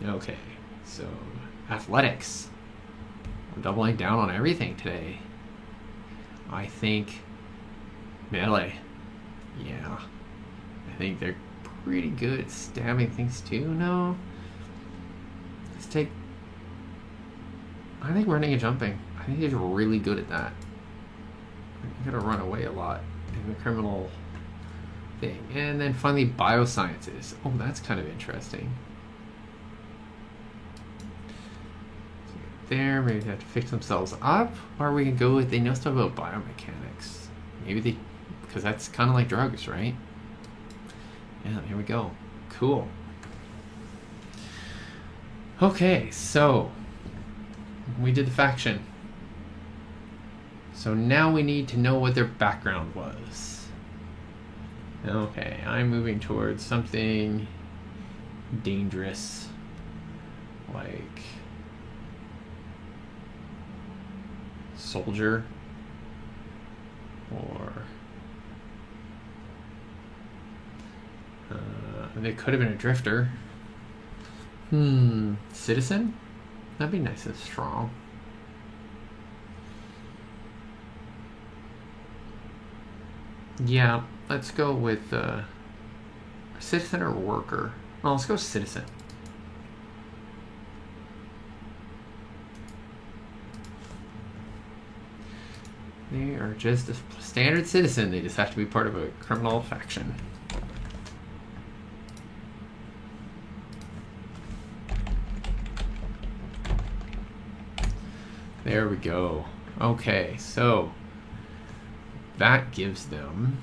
Okay, so athletics. We're doubling down on everything today. I think melee. Yeah, I think they're pretty good at stabbing things too. No, let's take. I think running and jumping. I think they're really good at that. You gotta run away a lot in the criminal thing. And then finally, biosciences. Oh, that's kind of interesting. So there, maybe they have to fix themselves up. Or we can go with, they know stuff about biomechanics. Maybe they, because that's kind of like drugs, right? Yeah, here we go. Cool. Okay, so we did the faction. So now we need to know what their background was. Okay, I'm moving towards something dangerous, like soldier, or they could have been a drifter. Citizen? That'd be nice and strong. Yeah, let's go with citizen or worker. Oh, let's go citizen. They are just a standard citizen. They just have to be part of a criminal faction. There we go. Okay, so that gives them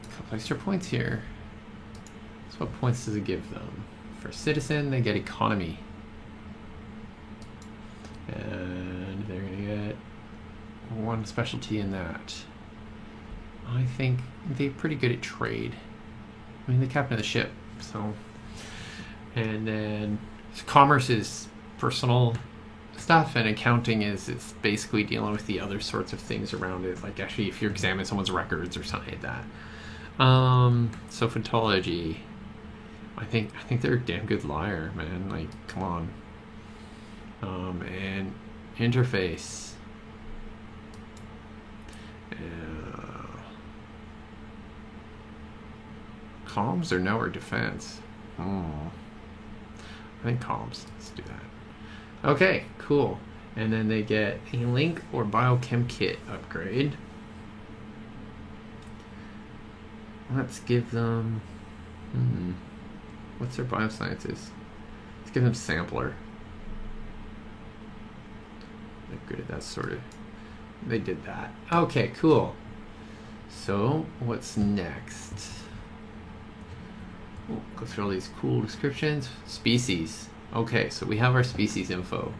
a couple extra points here. So what points does it give them? For citizen, they get economy. And they're going to get one specialty in that. I think they're pretty good at trade. I mean, the captain of the ship, so. And then commerce is personal stuff, and accounting is it's basically dealing with the other sorts of things around it, like actually if you're examining someone's records or something like that. Sophentology, I think they're a damn good liar, man. Like, come on. And interface. Comms or network defense. I think columns. Let's do that. Okay, cool. And then they get a link or biochem kit upgrade. Let's give them... What's their biosciences? Let's give them sampler. They're good at that sort of... They did that. Okay, cool. So, what's next? Ooh, go through all these cool descriptions. Species. Okay, so we have our species info.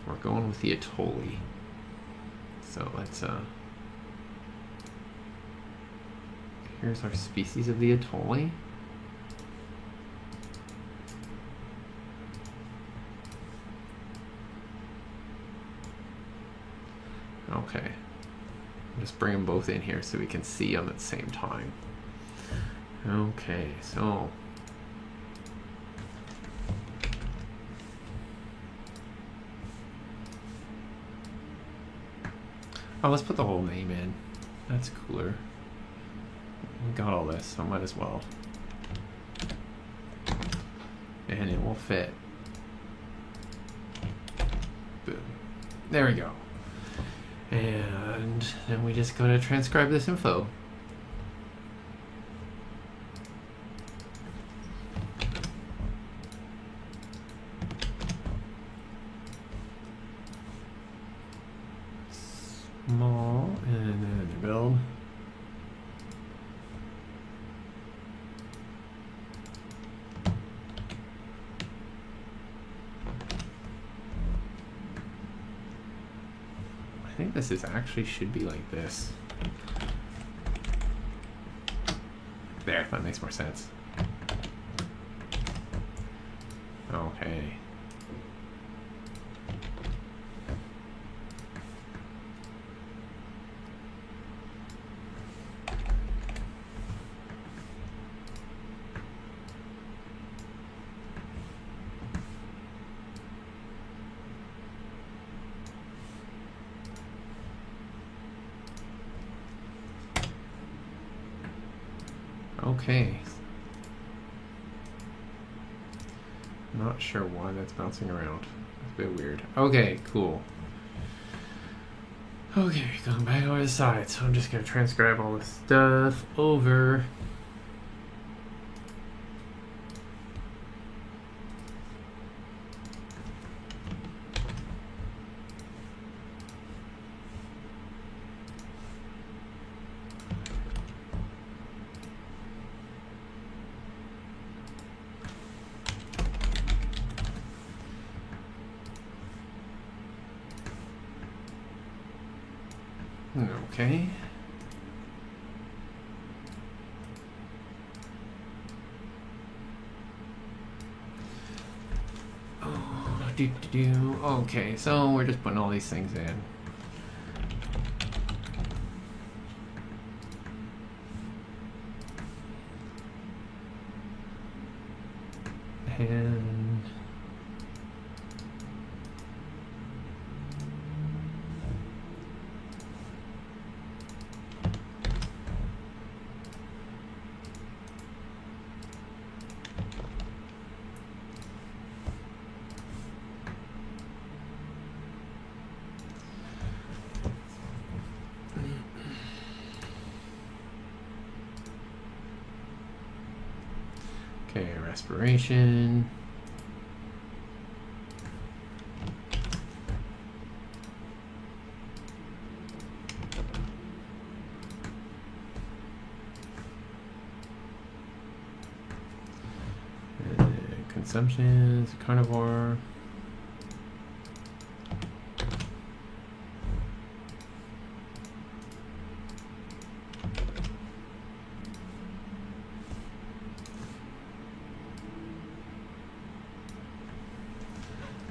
We're going with the Atoli. So let's here's our species of the Atoli. Okay. Just bring them both in here so we can see them at the same time. Okay, so oh, let's put the whole name in. That's cooler. We got all this, so I might as well. And it will fit. Boom. There we go. And then we just go to transcribe this info. Small, and then build. I think this is actually should be like this. There, that makes more sense. Okay. Okay. Not sure why that's bouncing around. It's a bit weird. Okay, cool. Okay, going back over the side. So I'm just gonna transcribe all this stuff over. Okay. Okay, so we're just putting all these things in. And okay, respiration. Consumption, carnivore.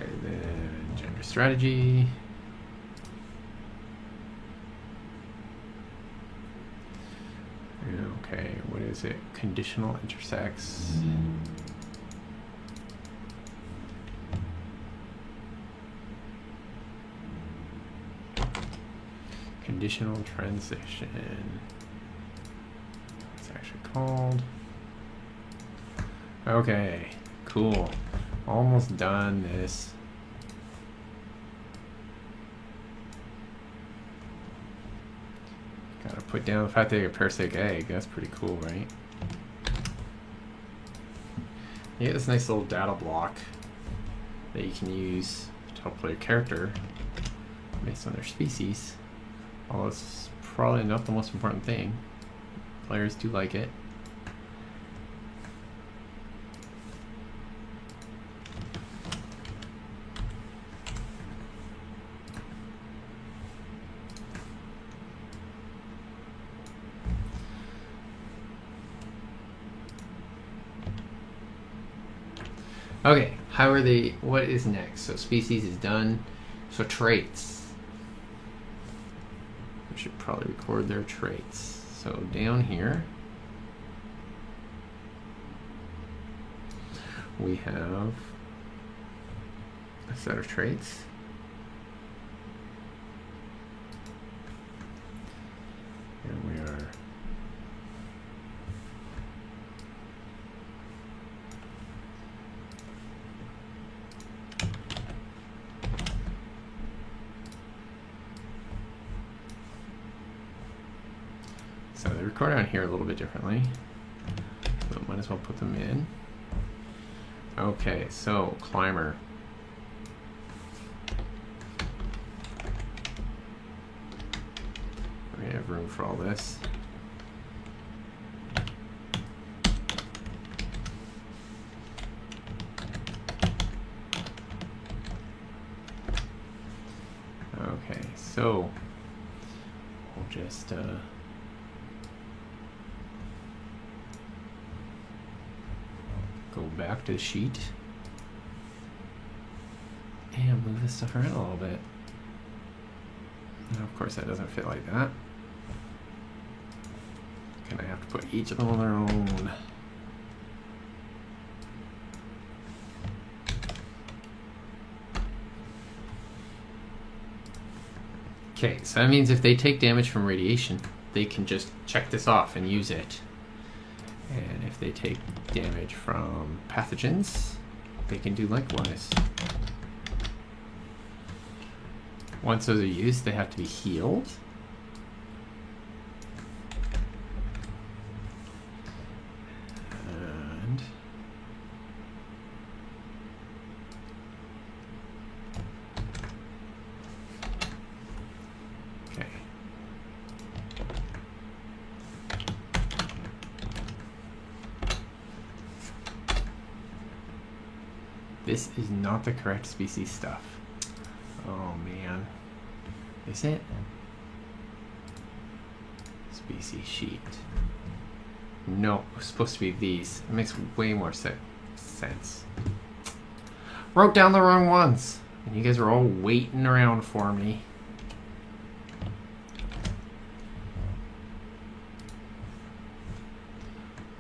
And then gender strategy. Okay, what is it? Conditional intersex. Conditional transition. It's actually called. Okay, cool. Almost done this. Gotta put down the fact that they get a parasitic egg. That's pretty cool, right? You get this nice little data block that you can use to help play your character based on their species. Although it's probably not the most important thing. Players do like it. Okay, how are they, what is next? So species is done. So traits. We should probably record their traits. So down here, we have a set of traits. And we are so they record on here a little bit differently, so might as well put them in. Okay, so climber. We have room for all this. Okay, so we'll just go back to the sheet and move this stuff around a little bit. Now, of course, that doesn't fit like that. And I have to put each of them on their own. Okay, so that means if they take damage from radiation, they can just check this off and use it. And if they take damage from pathogens, they can do likewise. Once those are used, they have to be healed. And okay. This is not the correct species stuff. Oh man. Is it? Species sheet. No, it's supposed to be these. It makes way more sense. Wrote down the wrong ones. And you guys are all waiting around for me.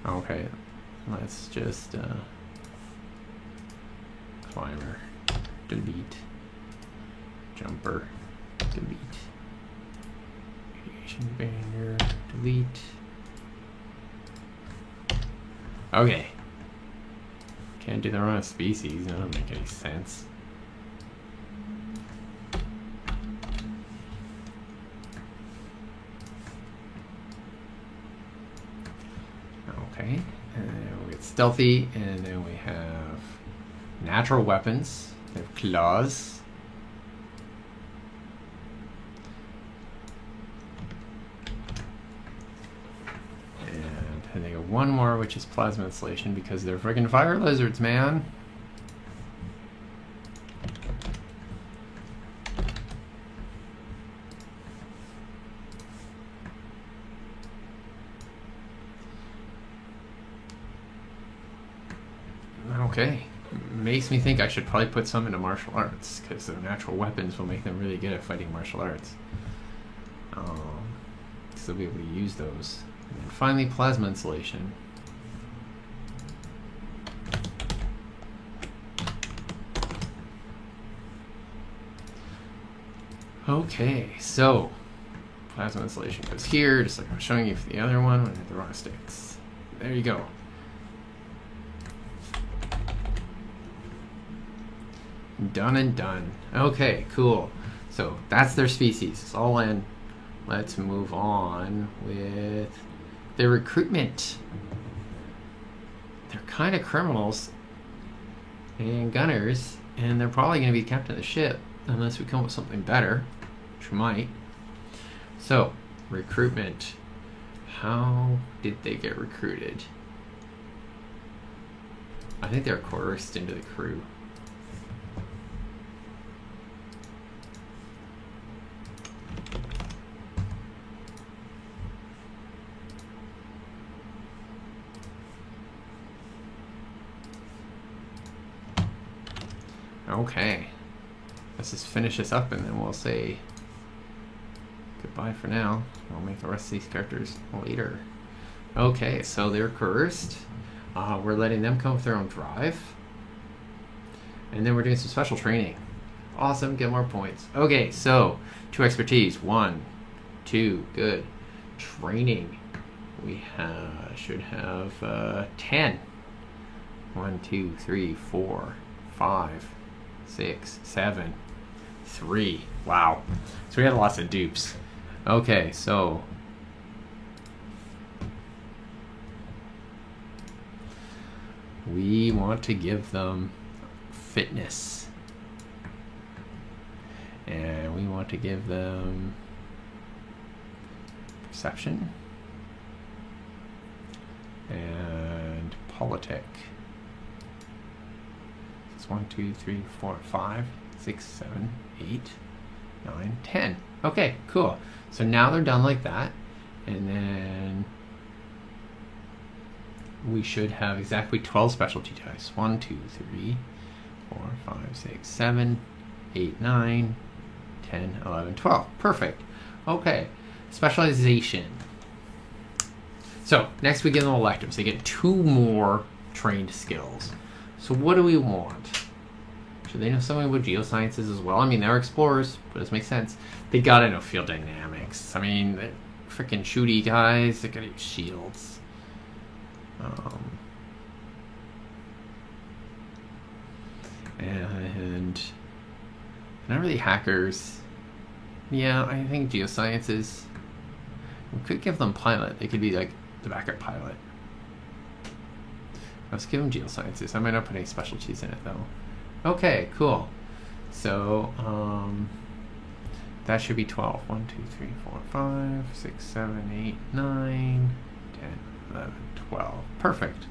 Okay, let's just climber, delete, jumper, delete, radiation barrier, delete. Okay. Can't do the wrong species, that doesn't make any sense. Okay, and then we get stealthy, and then we have natural weapons. They have claws. And they got one more, which is plasma insulation, because they're friggin' fire lizards, man. Okay. Makes me think I should probably put some into martial arts, because their natural weapons will make them really good at fighting martial arts. So they'll be able to use those. And then finally, plasma insulation. Okay, so plasma insulation goes here, just like I was showing you for the other one when I had the raw sticks. There you go. Done and done. Okay, cool. So that's their species. It's all in. Let's move on with their recruitment. They're kind of criminals and gunners, and they're probably going to be the captain of the ship unless we come up with something better, which we might. So, recruitment. How did they get recruited? I think they're coerced into the crew. Okay. Let's just finish this up and then we'll say goodbye for now. We'll make the rest of these characters later. Okay, so they're coerced. We're letting them come with their own drive. And then we're doing some special training. Awesome, get more points. Okay, so 2 expertise. 1, 2, good. Training. We should have 10. 1, 2, 3, 4, 5, 6, 7, 3. Wow. So we had lots of dupes. Okay, so we want to give them fitness. And we want to give them perception and politic. 1, 2, 3, 4, 5, 6, 7, 8, 9, 10. Okay, cool. So now they're done like that. And then we should have exactly 12 specialty dice. 1, 2, 3, 4, 5, 6, 7, 8, 9, 10, 11, 12. Perfect. Okay. Specialization. So next we give them electives. They get 2 more trained skills. So what do we want? Should they know something about geosciences as well? I mean, they're explorers, but this makes sense. They gotta know field dynamics. I mean, they're freaking shooty guys. They gotta use shields. And not really hackers. Yeah, I think geosciences. We could give them pilot. They could be like the backup pilot. Let's give them geosciences. I might not put any specialties in it though. Okay, cool. So that should be 12. 1, 2, 3, 4, 5, 6, 7, 8, 9, 10, 11, 12. Perfect.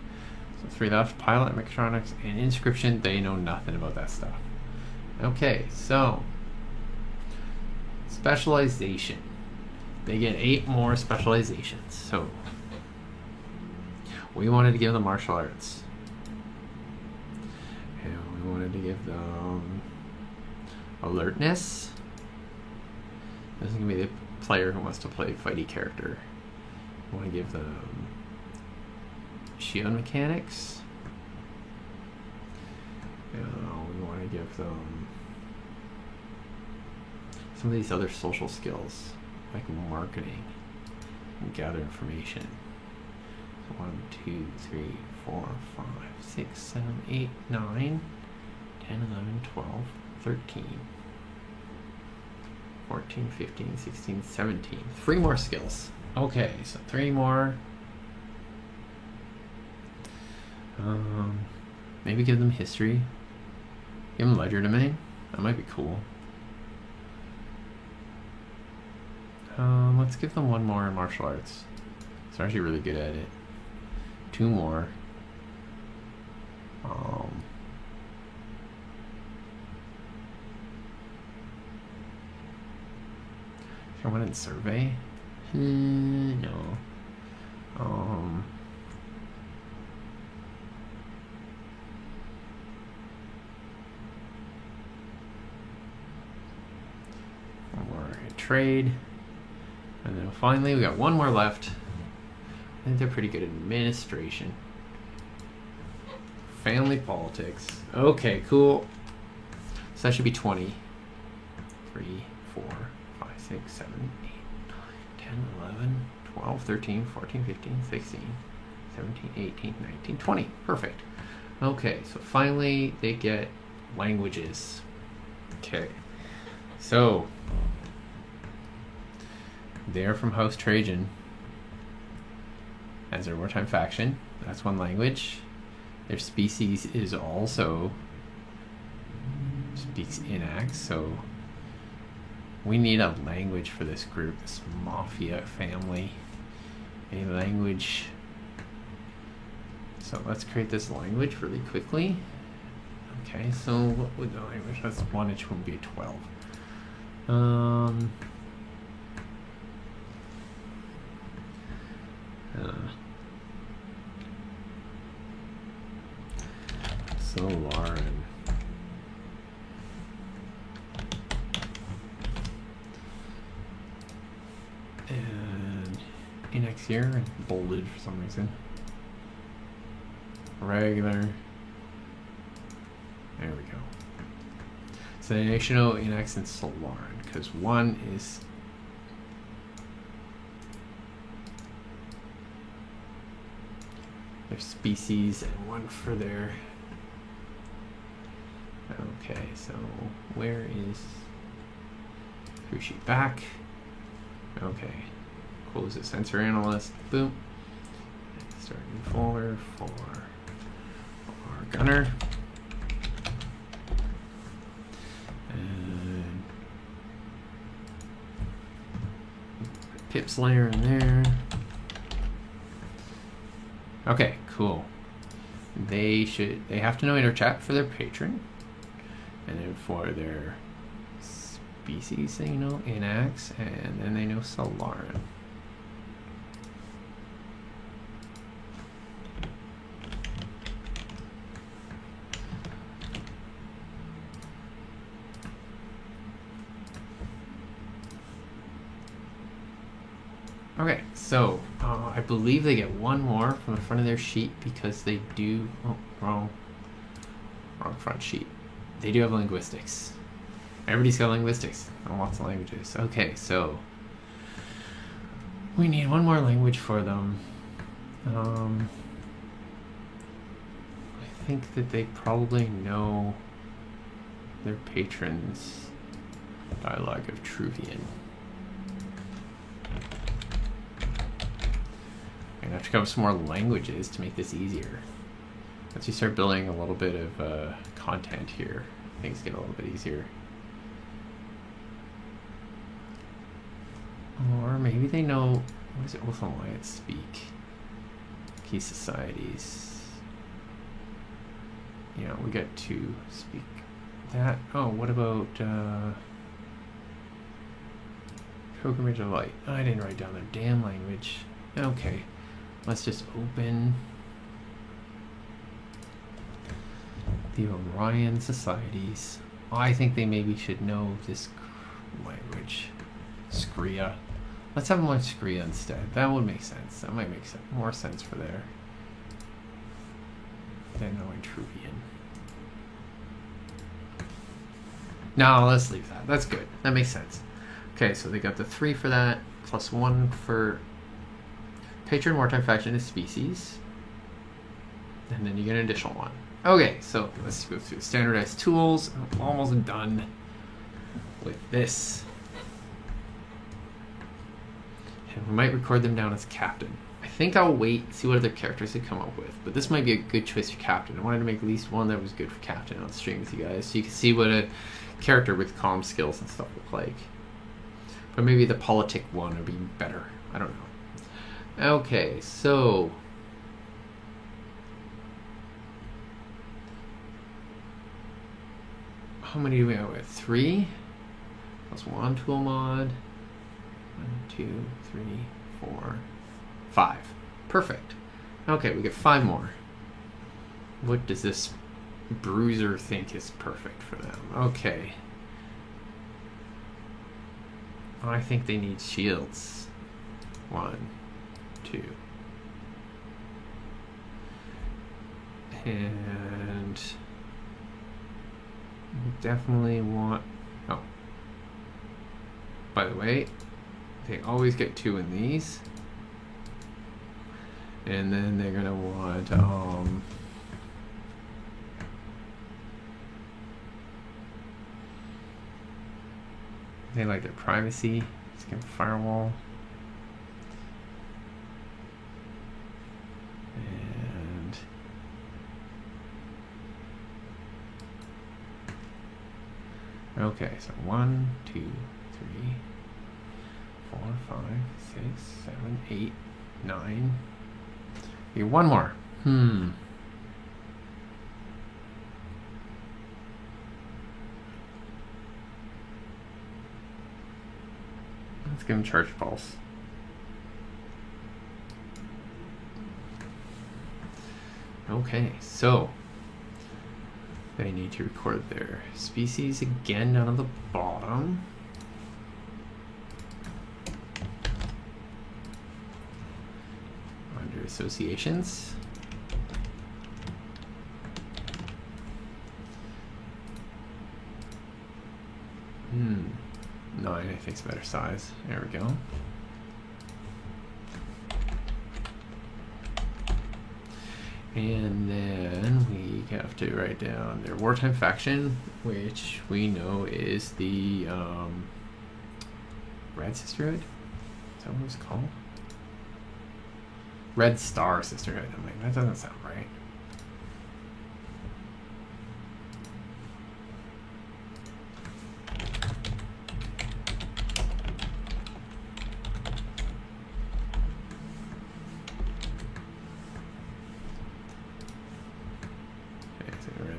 So 3 left. Pilot, mechatronics, and inscription. They know nothing about that stuff. Okay, so specialization. They get 8 more specializations. So we wanted to give them martial arts. And we wanted to give them alertness. This is going to be the player who wants to play fighty character. We want to give them shield mechanics. We want to give them some of these other social skills, like marketing and gather information. 1, 2, 3, 4, 5, 6, 7, 8, 9, 10, 11, 12, 13, 14, 15, 16, 17. 3 more skills. Okay, so 3 more. Maybe give them history. Give them ledger domain. That might be cool. Let's give them 1 more in martial arts. They're actually really good at it. 2 more. Should I want in survey? No. More trade. And then finally we got 1 more left. I think they're pretty good at administration. Family politics. Okay, cool. So that should be 20. 3, 4, 5, 6, 7, 8, 9, 10, 11, 12, 13, 14, 15, 16, 17, 18, 19, 20. Perfect. Okay, so finally they get languages. Okay, so they're from House Trajan as their wartime faction. That's one language. Their species is also speaks Inax, so we need a language for this group, this mafia family. A language. So let's create this language really quickly. Okay, so what would the language? That's 1, it would be 12. Solaran. And Inax here, bolded for some reason. Regular. There we go. So they should know Inax and Solaran, because 1 is their species and 1 for their. Okay, so where is crew sheet back? Okay, close the sensor analyst. Boom. Start a new folder for our gunner. And pips layer in there. Okay, cool. They have to know interchat for their patron. And then for their species, they know Inax, and then they know Solaran. Okay, so I believe they get 1 more from the front of their sheet because they do. Oh, wrong front sheet. They do have linguistics. Everybody's got linguistics and lots of languages. Okay, so we need 1 more language for them. I think that they probably know their patron's dialogue of Truvian. I'm gonna have to come up with some more languages to make this easier. Once you start building a little bit of content here, things get a little bit easier. Or maybe they know, what does Oath Alliance speak? Key societies. Yeah, we got to speak that. Oh, what about Pilgrimage of Light? Oh, I didn't write down their damn language. Okay, let's just open the Orion societies. I think they maybe should know this language. Skria. Let's have them learn Skria instead. That would make sense. That might make more sense for there than knowing Truvian. No, let's leave that. That's good. That makes sense. Okay, so they got the 3 for that, plus 1 for patron wartime faction is species. And then you get an additional 1. Okay, so let's go through standardized tools. I'm almost done with this. And we might record them down as captain. I think I'll wait and see what other characters they come up with. But this might be a good choice for captain. I wanted to make at least one that was good for captain on stream with you guys, so you can see what a character with comm skills and stuff look like. But maybe the politic one would be better. I don't know. Okay, so how many do we have with? 3 plus 1 tool mod. 1, 2, 3, 4, 5. Perfect. Okay, we get 5 more. What does this bruiser think is perfect for them? Okay. I think they need shields. 1, 2. And definitely want. Oh. By the way, they always get 2 in these. And then they're gonna want They like their privacy. Let's give them firewall. And okay, so 1, 2, 3, 4, 5, 6, 7, 8, 9. Okay, one more. Let's give him charge pulse. Okay, so they need to record their species again down at the bottom. Under associations. 9, I think, is a better size. There we go. And then we have to write down their wartime faction, which we know is the Red Sisterhood. Is that what it's called? Red Star Sisterhood. I'm like, that doesn't sound right.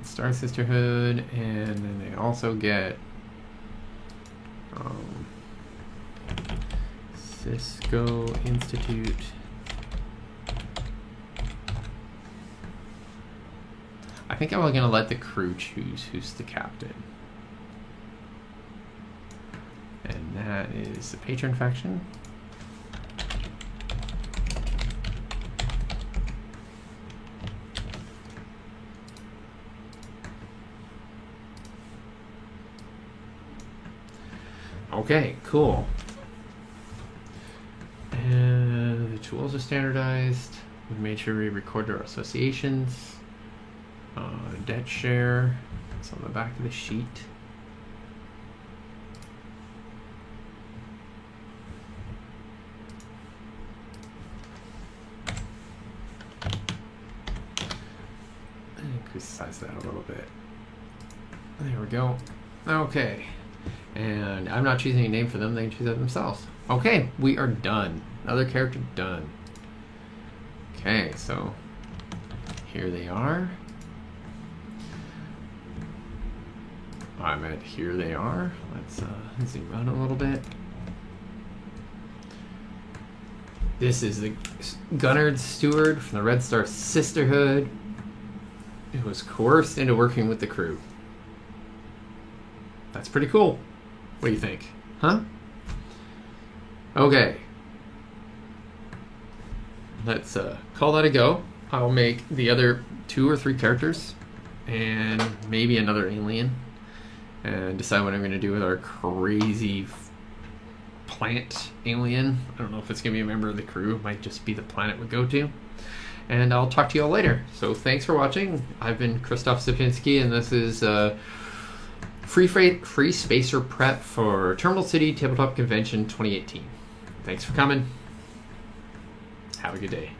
Star Sisterhood, and then they also get Cisco Institute. I think I'm going to let the crew choose who's the captain. And that is the Patron faction. Okay, cool. And the tools are standardized. We made sure we record our associations. Debt share. It's on the back of the sheet. Increase the size of that a little bit. There we go. Okay. And I'm not choosing a name for them, they can choose that themselves. Okay, we are done. Another character done. Okay, so here they are. I'm at here they are. Let's zoom out a little bit. This is the Gunnard Steward from the Red Star Sisterhood. It was coerced into working with the crew. That's pretty cool. What do you think? Huh? Okay. Let's call that a go. I'll make the other 2 or 3 characters and maybe another alien and decide what I'm going to do with our crazy plant alien. I don't know if it's going to be a member of the crew. It might just be the planet we go to. And I'll talk to you all later. So thanks for watching. I've been Krzysztof Sapinski, and this is Free Spacer Prep for Terminal City Tabletop Convention 2018. Thanks for coming. Have a good day.